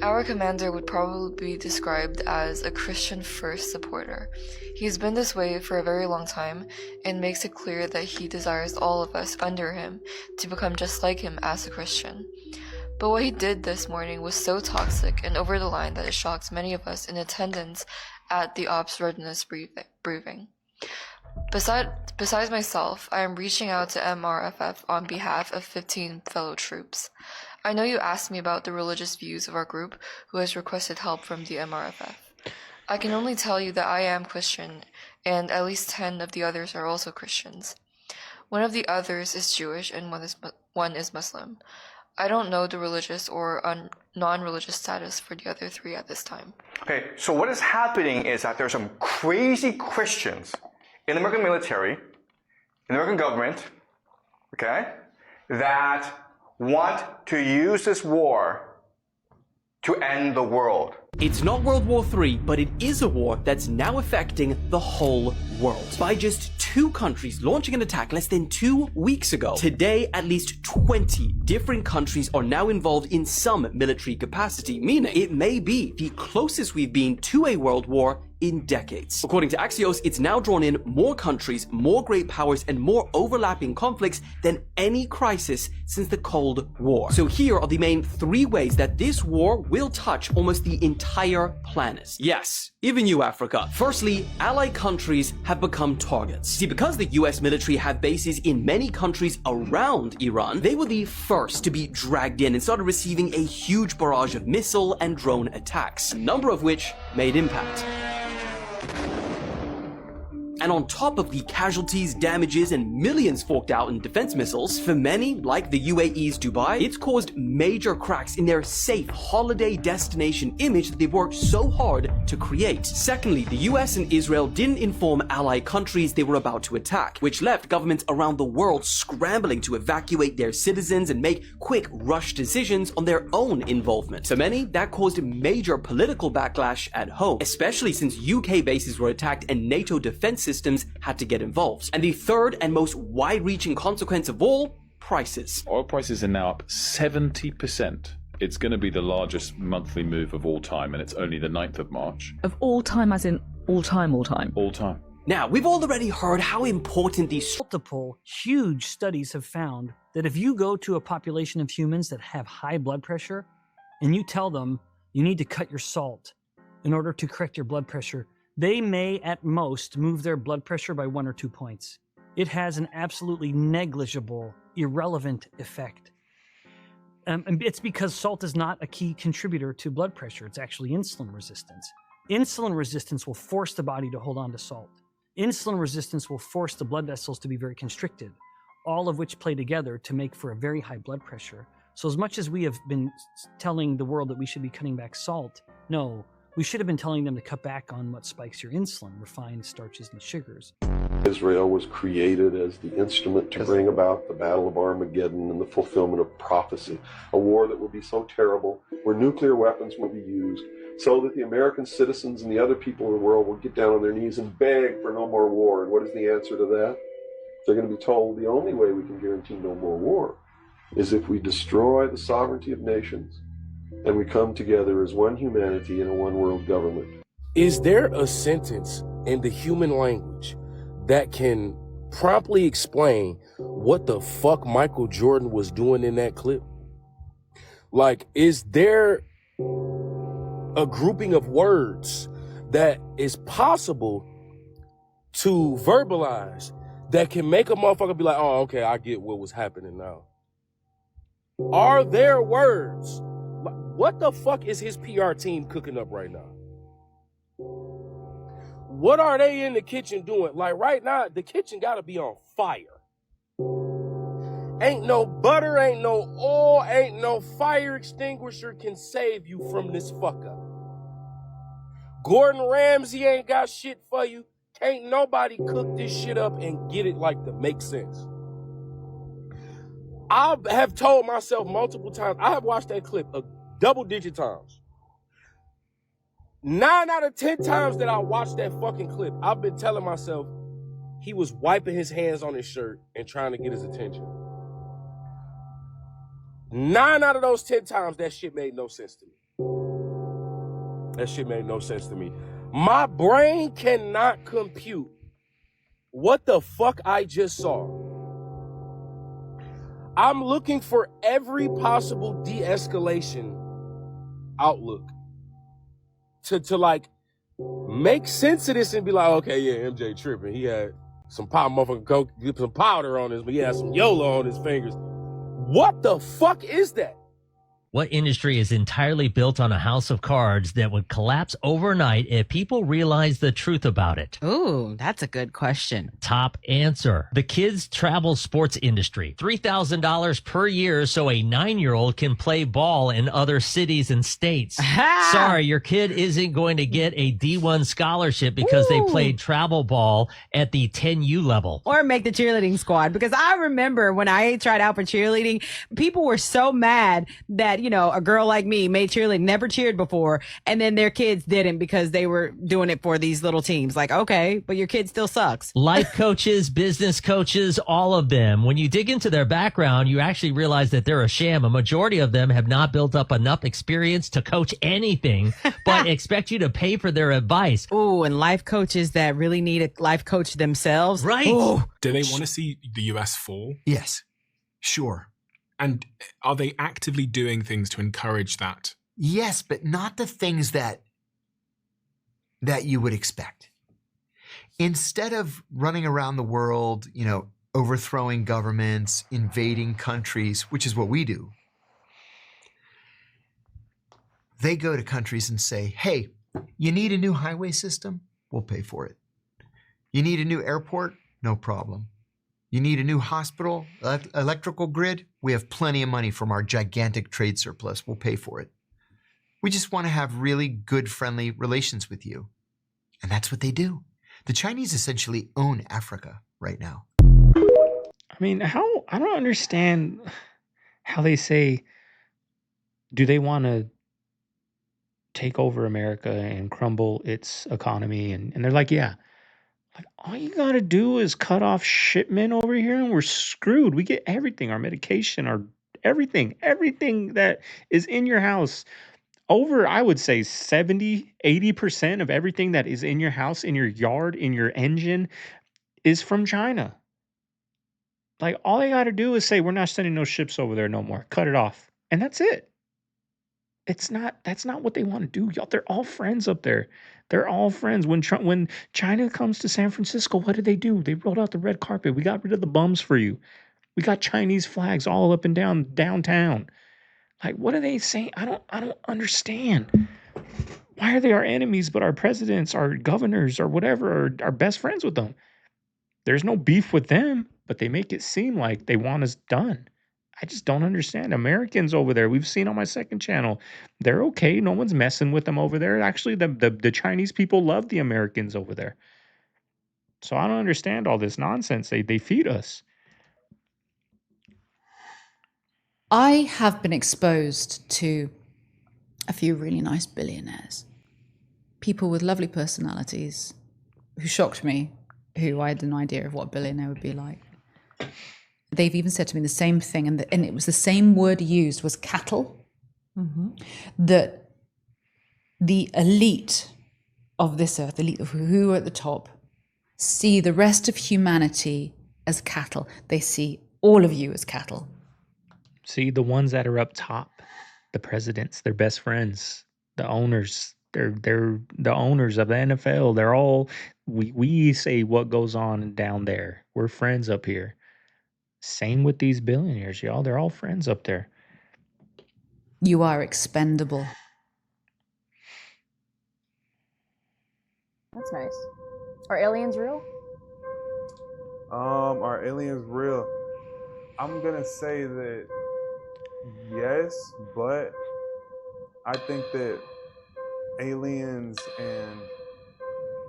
Our commander would probably be described as a Christian first supporter. He's been this way for a very long time and makes it clear that he desires all of us under him to become just like him as a Christian. But what he did this morning was so toxic and over the line that it shocked many of us in attendance at the Ops Readiness briefing. Besides myself, I am reaching out to MRFF on behalf of 15 fellow troops. I know you asked me about the religious views of our group who has requested help from the MRFF. I can only tell you that I am Christian, and at least 10 of the others are also Christians. One of the others is Jewish and one is Muslim. I don't know the religious or non-religious status for the other 3 at this time. Okay, so what is happening is that there's some crazy Christians in the American military, in the American government, okay, that want to use this war to end the world. It's not World War III, but it is a war that's now affecting the whole world. By just 2 countries launching an attack less than 2 weeks ago, today at least 20 different countries are now involved in some military capacity, meaning it may be the closest we've been to a world war in decades. According to Axios, it's now drawn in more countries, more great powers, and more overlapping conflicts than any crisis since the Cold War. So here are the main 3 ways that this war will touch almost the entire planet. Yes, even you, Africa. Firstly, allied countries have become targets. See, because the US military have bases in many countries around Iran, they were the first to be dragged in and started receiving a huge barrage of missile and drone attacks, a number of which made impact. And on top of the casualties, damages, and millions forked out in defense missiles, for many, like the UAE's Dubai, it's caused major cracks in their safe holiday destination image that they've worked so hard to create. Secondly, the US and Israel didn't inform allied countries they were about to attack, which left governments around the world scrambling to evacuate their citizens and make quick, rushed decisions on their own involvement. For many, that caused major political backlash at home, especially since UK bases were attacked and NATO defense systems had to get involved. And the third and most wide-reaching consequence of all, prices. Oil prices are now up 70%. It's going to be the largest monthly move of all time, and it's only the 9th of March. Of all time as in all time, all time? All time. Now, we've already heard how important these multiple huge studies have found that if you go to a population of humans that have high blood pressure and you tell them you need to cut your salt in order to correct your blood pressure, they may at most move their blood pressure by 1 or 2 points. It has an absolutely negligible, irrelevant effect. And it's because salt is not a key contributor to blood pressure. It's actually insulin resistance. Insulin resistance will force the body to hold on to salt. Insulin resistance will force the blood vessels to be very constricted, all of which play together to make for a very high blood pressure. So as much as we have been telling the world that we should be cutting back salt, no, we should have been telling them to cut back on what spikes your insulin, refined starches and sugars. Israel was created as the instrument to bring about the Battle of Armageddon and the fulfillment of prophecy, a war that would be so terrible, where nuclear weapons would be used, so that the American citizens and the other people in the world will get down on their knees and beg for no more war. And what is the answer to that? They're going to be told the only way we can guarantee no more war is if we destroy the sovereignty of nations and we come together as one humanity in a one world government. Is there a sentence in the human language that can promptly explain what the fuck Michael Jordan was doing in that clip? Like, is there a grouping of words that is possible to verbalize that can make a motherfucker be like, oh, okay, I get what was happening now? Are there words? What the fuck is his PR team cooking up right now? What are they in the kitchen doing? Like right now, the kitchen gotta be on fire. Ain't no butter, ain't no oil, ain't no fire extinguisher can save you from this fuck up. Gordon Ramsay ain't got shit for you. Can't nobody cook this shit up and get it like to make sense. I have told myself multiple times, I have watched that clip a double-digit times. 9 out of 10 times that I watched that fucking clip, I've been telling myself he was wiping his hands on his shirt and trying to get his attention. 9 out of those 10 times, that shit made no sense to me. That shit made no sense to me. My brain cannot compute what the fuck I just saw. I'm looking for every possible de-escalation outlook to like make sense of this and be like, okay, yeah, MJ tripping. He had some motherfucking coke, some powder on his, but he had some YOLO on his fingers. What the fuck is that? What industry is entirely built on a house of cards that would collapse overnight if people realize the truth about it? Ooh, that's a good question. Top answer. The kids' travel sports industry. $3,000 per year so a 9-year-old can play ball in other cities and states. Sorry, your kid isn't going to get a D1 scholarship because they played travel ball at the 10U level. Or make the cheerleading squad. Because I remember when I tried out for cheerleading, people were so mad that a girl like me may cheerlead, never cheered before, and then their kids didn't because they were doing it for these little teams. Like, okay, but your kid still sucks. Life coaches, business coaches, all of them. When you dig into their background, you actually realize that they're a sham. A majority of them have not built up enough experience to coach anything, but expect you to pay for their advice. Ooh, and life coaches that really need a life coach themselves. Right. Ooh. Do they want to see the US fall? Yes, sure. And are they actively doing things to encourage that? Yes, but not the things that you would expect. Instead of running around the world, overthrowing governments, invading countries, which is what we do, they go to countries and say, hey, you need a new highway system? We'll pay for it. You need a new airport? No problem. You need a new hospital, electrical grid? We have plenty of money from our gigantic trade surplus. We'll pay for it. We just want to have really good, friendly relations with you. And that's what they do. The Chinese essentially own Africa right now. I mean, I don't understand how they say, do they want to take over America and crumble its economy? And they're like, yeah. Like, all you got to do is cut off shipment over here and we're screwed. We get everything, our medication, our everything that is in your house. Over, I would say 70, 80% of everything that is in your house, in your yard, in your engine is from China. Like, all they got to do is say, we're not sending no ships over there no more. Cut it off. And that's it. That's not what they want to do. Y'all, they're all friends up there. They're all friends. When China comes to San Francisco, what do? They rolled out the red carpet. We got rid of the bums for you. We got Chinese flags all up and down downtown. Like, what are they saying? I don't understand. Why are they our enemies, but our presidents, our governors, or whatever are best friends with them? There's no beef with them, but they make it seem like they want us done. I just don't understand. Americans over there, we've seen on my second channel, they're okay. No one's messing with them over there. Actually, the Chinese people love the Americans over there. So I don't understand all this nonsense. They feed us. I have been exposed to a few really nice billionaires, people with lovely personalities who shocked me, who I had an idea of what a billionaire would be like. They've even said to me the same thing, and it was the same word used, was cattle. Mm-hmm. That the elite of this earth, the elite of who are at the top, see the rest of humanity as cattle. They see all of you as cattle. See, the ones that are up top, the presidents, their best friends, the owners, they're the owners of the NFL. They're all, we say what goes on down there. We're friends up here. Same with these billionaires, y'all. They're all friends up there. You are expendable. That's nice. Are aliens real? Are aliens real? I'm gonna say that yes, but I think that aliens and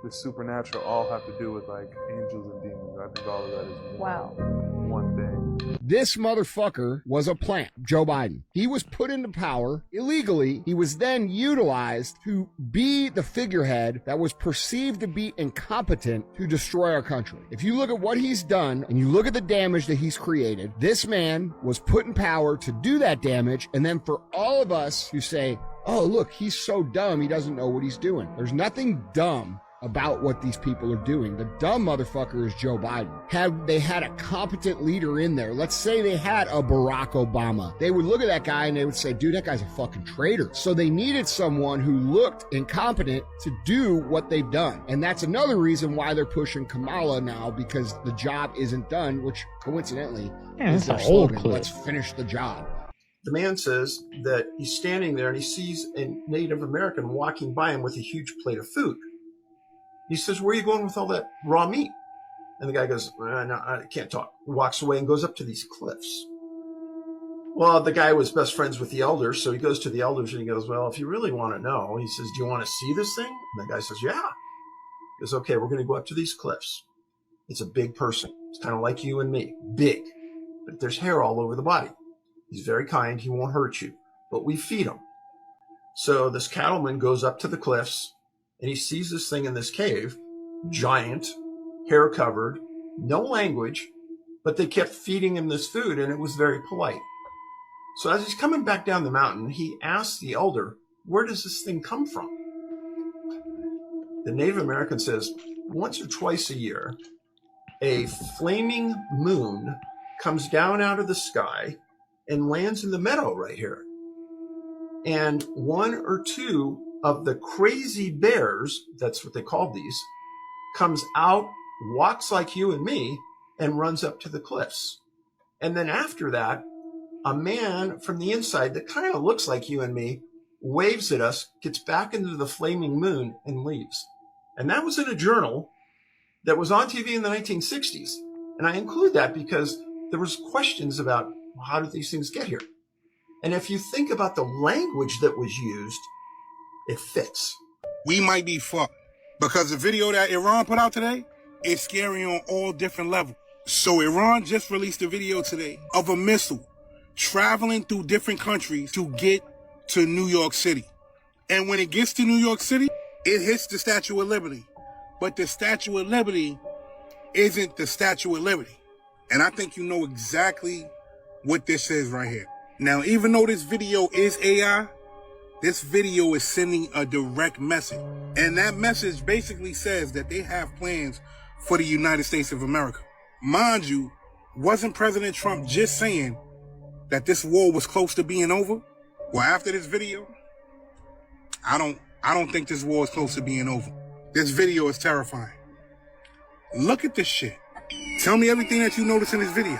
the supernatural all have to do with like angels and demons. I think all of that is one thing. This motherfucker was a plant, Joe Biden. He was put into power illegally. He was then utilized to be the figurehead that was perceived to be incompetent to destroy our country. If you look at what he's done and you look at the damage that he's created, this man was put in power to do that damage. And then for all of us who say, oh, look, he's so dumb, he doesn't know what he's doing. There's nothing dumb about what these people are doing. The dumb motherfucker is Joe Biden. Had they had a competent leader in there, let's say they had a Barack Obama, they would look at that guy and they would say, dude, that guy's a fucking traitor. So they needed someone who looked incompetent to do what they've done. And that's another reason why they're pushing Kamala now, because the job isn't done, which coincidentally is their slogan. Let's finish the job. The man says that he's standing there and he sees a Native American walking by him with a huge plate of food. He says, where are you going with all that raw meat? And the guy goes, no, I can't talk. He walks away and goes up to these cliffs. Well, the guy was best friends with the elders, so he goes to the elders and he goes, well, if you really want to know, he says, do you want to see this thing? And the guy says, yeah. He goes, okay, we're going to go up to these cliffs. It's a big person. It's kind of like you and me, big, but there's hair all over the body. He's very kind. He won't hurt you. but we feed them. So this cattleman goes up to the cliffs and he sees this thing in this cave, giant, hair covered, no language, but they kept feeding him this food and it was very polite. So as he's coming back down the mountain, he asks the elder, where does this thing come from? The Native American says, once or twice a year, a flaming moon comes down out of the sky and lands in the meadow right here. And one or two of the crazy bears, that's what they called these, comes out, walks like you and me, and runs up to the cliffs. And then after that, a man from the inside that kind of looks like you and me waves at us, gets back into the flaming moon, and leaves. And that was in a journal that was on TV in the 1960s. And I include that because there was questions about, well, how did these things get here? And if you think about the language that was used, it fits. We might be fucked because the video that Iran put out today is scary on all different levels. So Iran just released a video today of a missile traveling through different countries to get to New York City. And when it gets to New York City, it hits the Statue of Liberty. But the Statue of Liberty isn't the Statue of Liberty. And I think you know exactly what this is right here. Now, even though this video is AI, this video is sending a direct message. And that message basically says that they have plans for the United States of America. Mind you, wasn't President Trump just saying that this war was close to being over? Well, after this video, I don't think this war is close to being over. This video is terrifying. Look at this shit. Tell me everything that you notice in this video.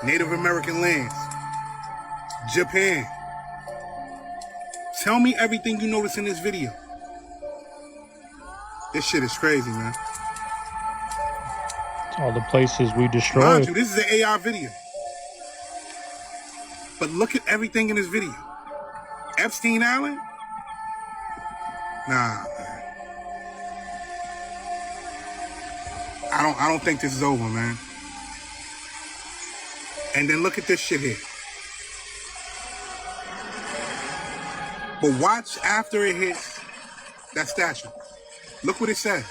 Native American lands. Japan. Tell me everything you notice in this video. This shit is crazy, man. All the places we destroyed. Mind you, this is an AI video. But look at everything in this video. Epstein Island? Nah, man. I don't think this is over, man. And then look at this shit here. But watch after it hits that statue. Look what it says.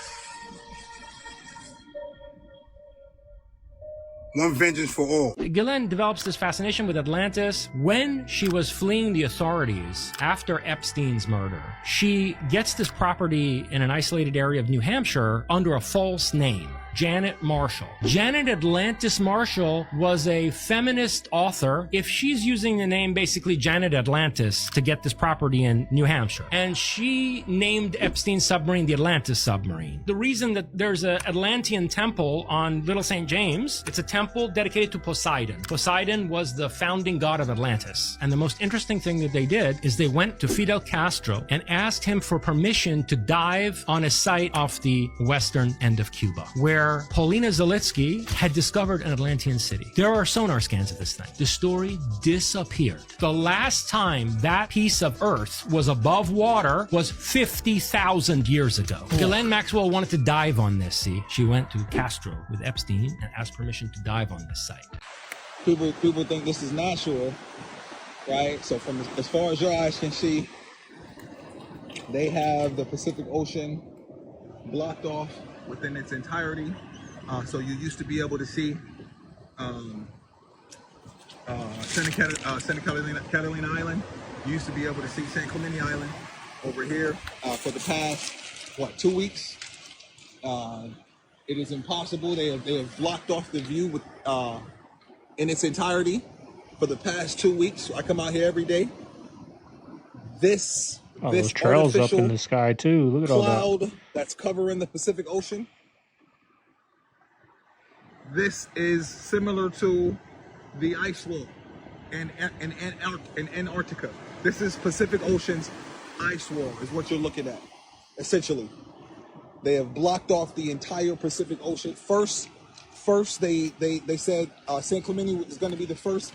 One vengeance for all. Ghislaine develops this fascination with Atlantis when she was fleeing the authorities after Epstein's murder. She gets this property in an isolated area of New Hampshire under a false name. Janet Marshall. Janet Atlantis Marshall was a feminist author. If she's using the name basically Janet Atlantis to get this property in New Hampshire, and she named Epstein's submarine the Atlantis submarine. The reason that there's an Atlantean temple on Little St. James, it's a temple dedicated to Poseidon. Poseidon was the founding god of Atlantis. And the most interesting thing that they did is they went to Fidel Castro and asked him for permission to dive on a site off the western end of Cuba, where Paulina Zalitsky had discovered an Atlantean city. There are sonar scans of this thing. The story disappeared. The last time that piece of Earth was above water was 50,000 years ago. Ghislaine Maxwell wanted to dive on this, see? She went to Castro with Epstein and asked permission to dive on this site. People think this is natural, right? So from as far as your eyes can see, they have the Pacific Ocean blocked off within its entirety. So you used to be able to see Santa Catalina Island. You used to be able to see San Clemente Island over here for the past, 2 weeks? It is impossible. They have blocked off the view with, in its entirety for the past 2 weeks. I come out here every day. This those trails up in the sky too. Look at all that. Cloud that's covering the Pacific Ocean. This is similar to the ice wall in Antarctica. This is Pacific Ocean's ice wall is what you're looking at, essentially. They have blocked off the entire Pacific Ocean. First they said San Clemente is going to be the first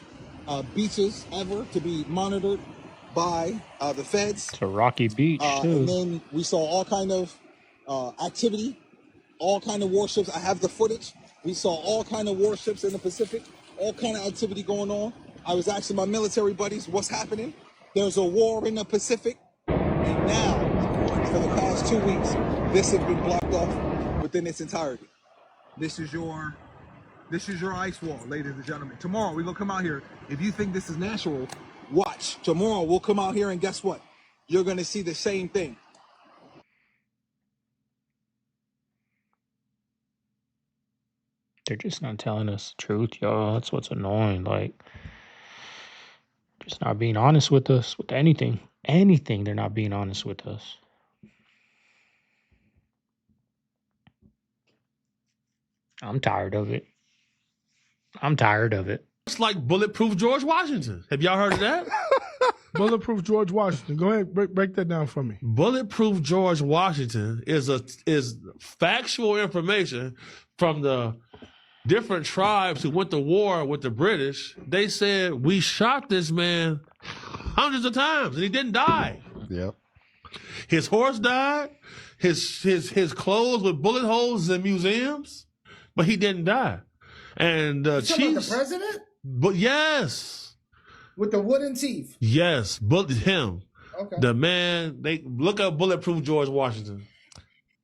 beaches ever to be monitored by the feds. It's a rocky beach too. And then we saw all kind of activity, all kind of warships. I have the footage. We saw all kind of warships in the Pacific, all kind of activity going on. I was asking my military buddies what's happening. there's a war in the Pacific, and now, for the past 2 weeks, this has been blocked off within its entirety. This is your ice wall, ladies and gentlemen. Tomorrow, we're going to come out here. If you think this is natural, watch. Tomorrow, we'll come out here, and guess what? You're going to see the same thing. They're just not telling us the truth, y'all. That's what's annoying. Like, just not being honest with us with anything. Anything, they're not being honest with us. I'm tired of it. I'm tired of it. It's like Bulletproof George Washington. Have y'all heard of that? Bulletproof George Washington. Go ahead, break that down for me. Bulletproof George Washington is factual information from the different tribes who went to war with the British. They said, we shot this man hundreds of times and he didn't die. Yep. His horse died. His clothes with bullet holes in museums, but he didn't die. And the president? But yes. With the wooden teeth? Yes, but him. Okay. The man, they look up Bulletproof George Washington.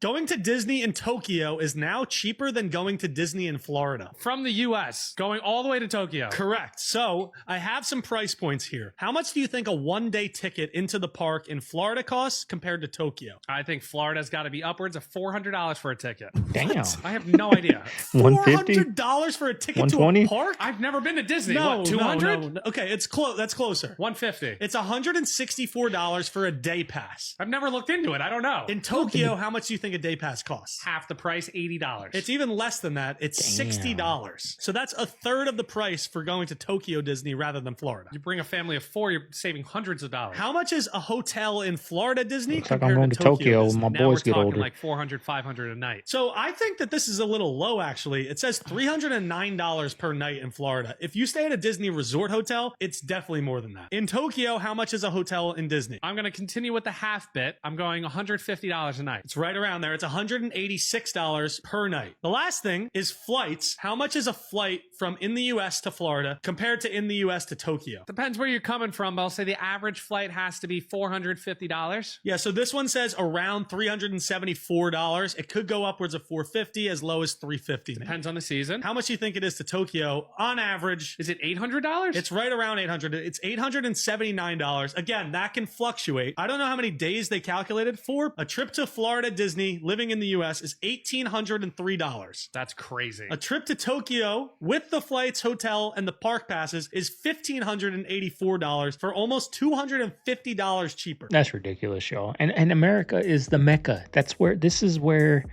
Going to Disney in Tokyo is now cheaper than going to Disney in Florida. From the US, going all the way to Tokyo. Correct. So I have some price points here. How much do you think a one-day ticket into the park in Florida costs compared to Tokyo? I think Florida's got to be upwards of $400 for a ticket. Damn. What? I have no idea. $150? $400 for a ticket to $120? a park? I've never been to Disney. No, what, 200? no. Okay, it's close. That's closer. 150. It's $164 for a day pass. I've never looked into it. I don't know. In Tokyo, how much do you think a day pass costs? Half the price, $80. It's even less than that. It's $60. So that's a third of the price for going to Tokyo Disney rather than Florida. You bring a family of 4, you're saving hundreds of dollars. How much is a hotel in Florida Disney? Looks like I'm going to Tokyo when my boys get older. Like $400, $500 a night. So I think that this is a little low, actually. It says $309 per night in Florida. If you stay at a Disney resort hotel, it's definitely more than that. In Tokyo, how much is a hotel in Disney? I'm going to continue with the half bit. I'm going $150 a night. It's right around there. It's $186 per night. The last thing is flights. How much is a flight from in the US to Florida compared to in the US to Tokyo? Depends where you're coming from, but I'll say the average flight has to be $450. Yeah, so this one says around $374. It could go upwards of $450, as low as $350. Depends on the season. How much do you think it is to Tokyo on average? Is it $800? It's right around $800. It's $879. Again, that can fluctuate. I don't know how many days they calculated for. A trip to Florida Disney living in the US is $1,803. That's crazy. A trip to Tokyo with the flights, hotel, and the park passes is $1,584 for almost $250 cheaper. That's ridiculous, y'all. And America is the Mecca. This is where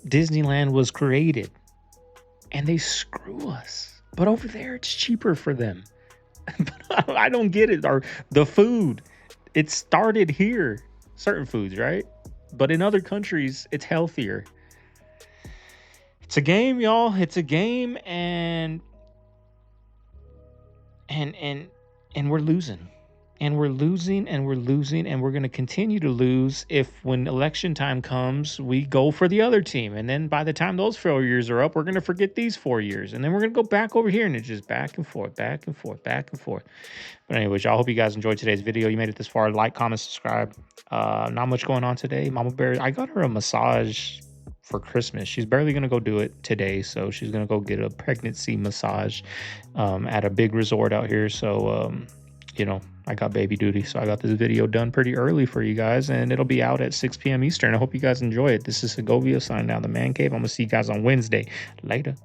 Disneyland was created. And they screw us. But over there, it's cheaper for them. But I don't get it. Or the food. It started here. Certain foods, right? But in other countries, it's healthier. It's a game, y'all. It's a game, and we're losing. And we're losing, and we're losing, and we're going to continue to lose if when election time comes, we go for the other team. And then by the time those 4 years are up, we're going to forget these 4 years. And then we're going to go back over here, and it's just back and forth, back and forth, back and forth. But anyways, y'all, hope you guys enjoyed today's video. You made it this far. Like, comment, subscribe. Not much going on today. Mama Bear, I got her a massage for Christmas. She's barely going to go do it today, so she's going to go get a pregnancy massage at a big resort out here. So, I got baby duty, so I got this video done pretty early for you guys, and it'll be out at 6 p.m. Eastern. I hope you guys enjoy it. This is Segovia signing out, the Man Cave. I'm going to see you guys on Wednesday. Later.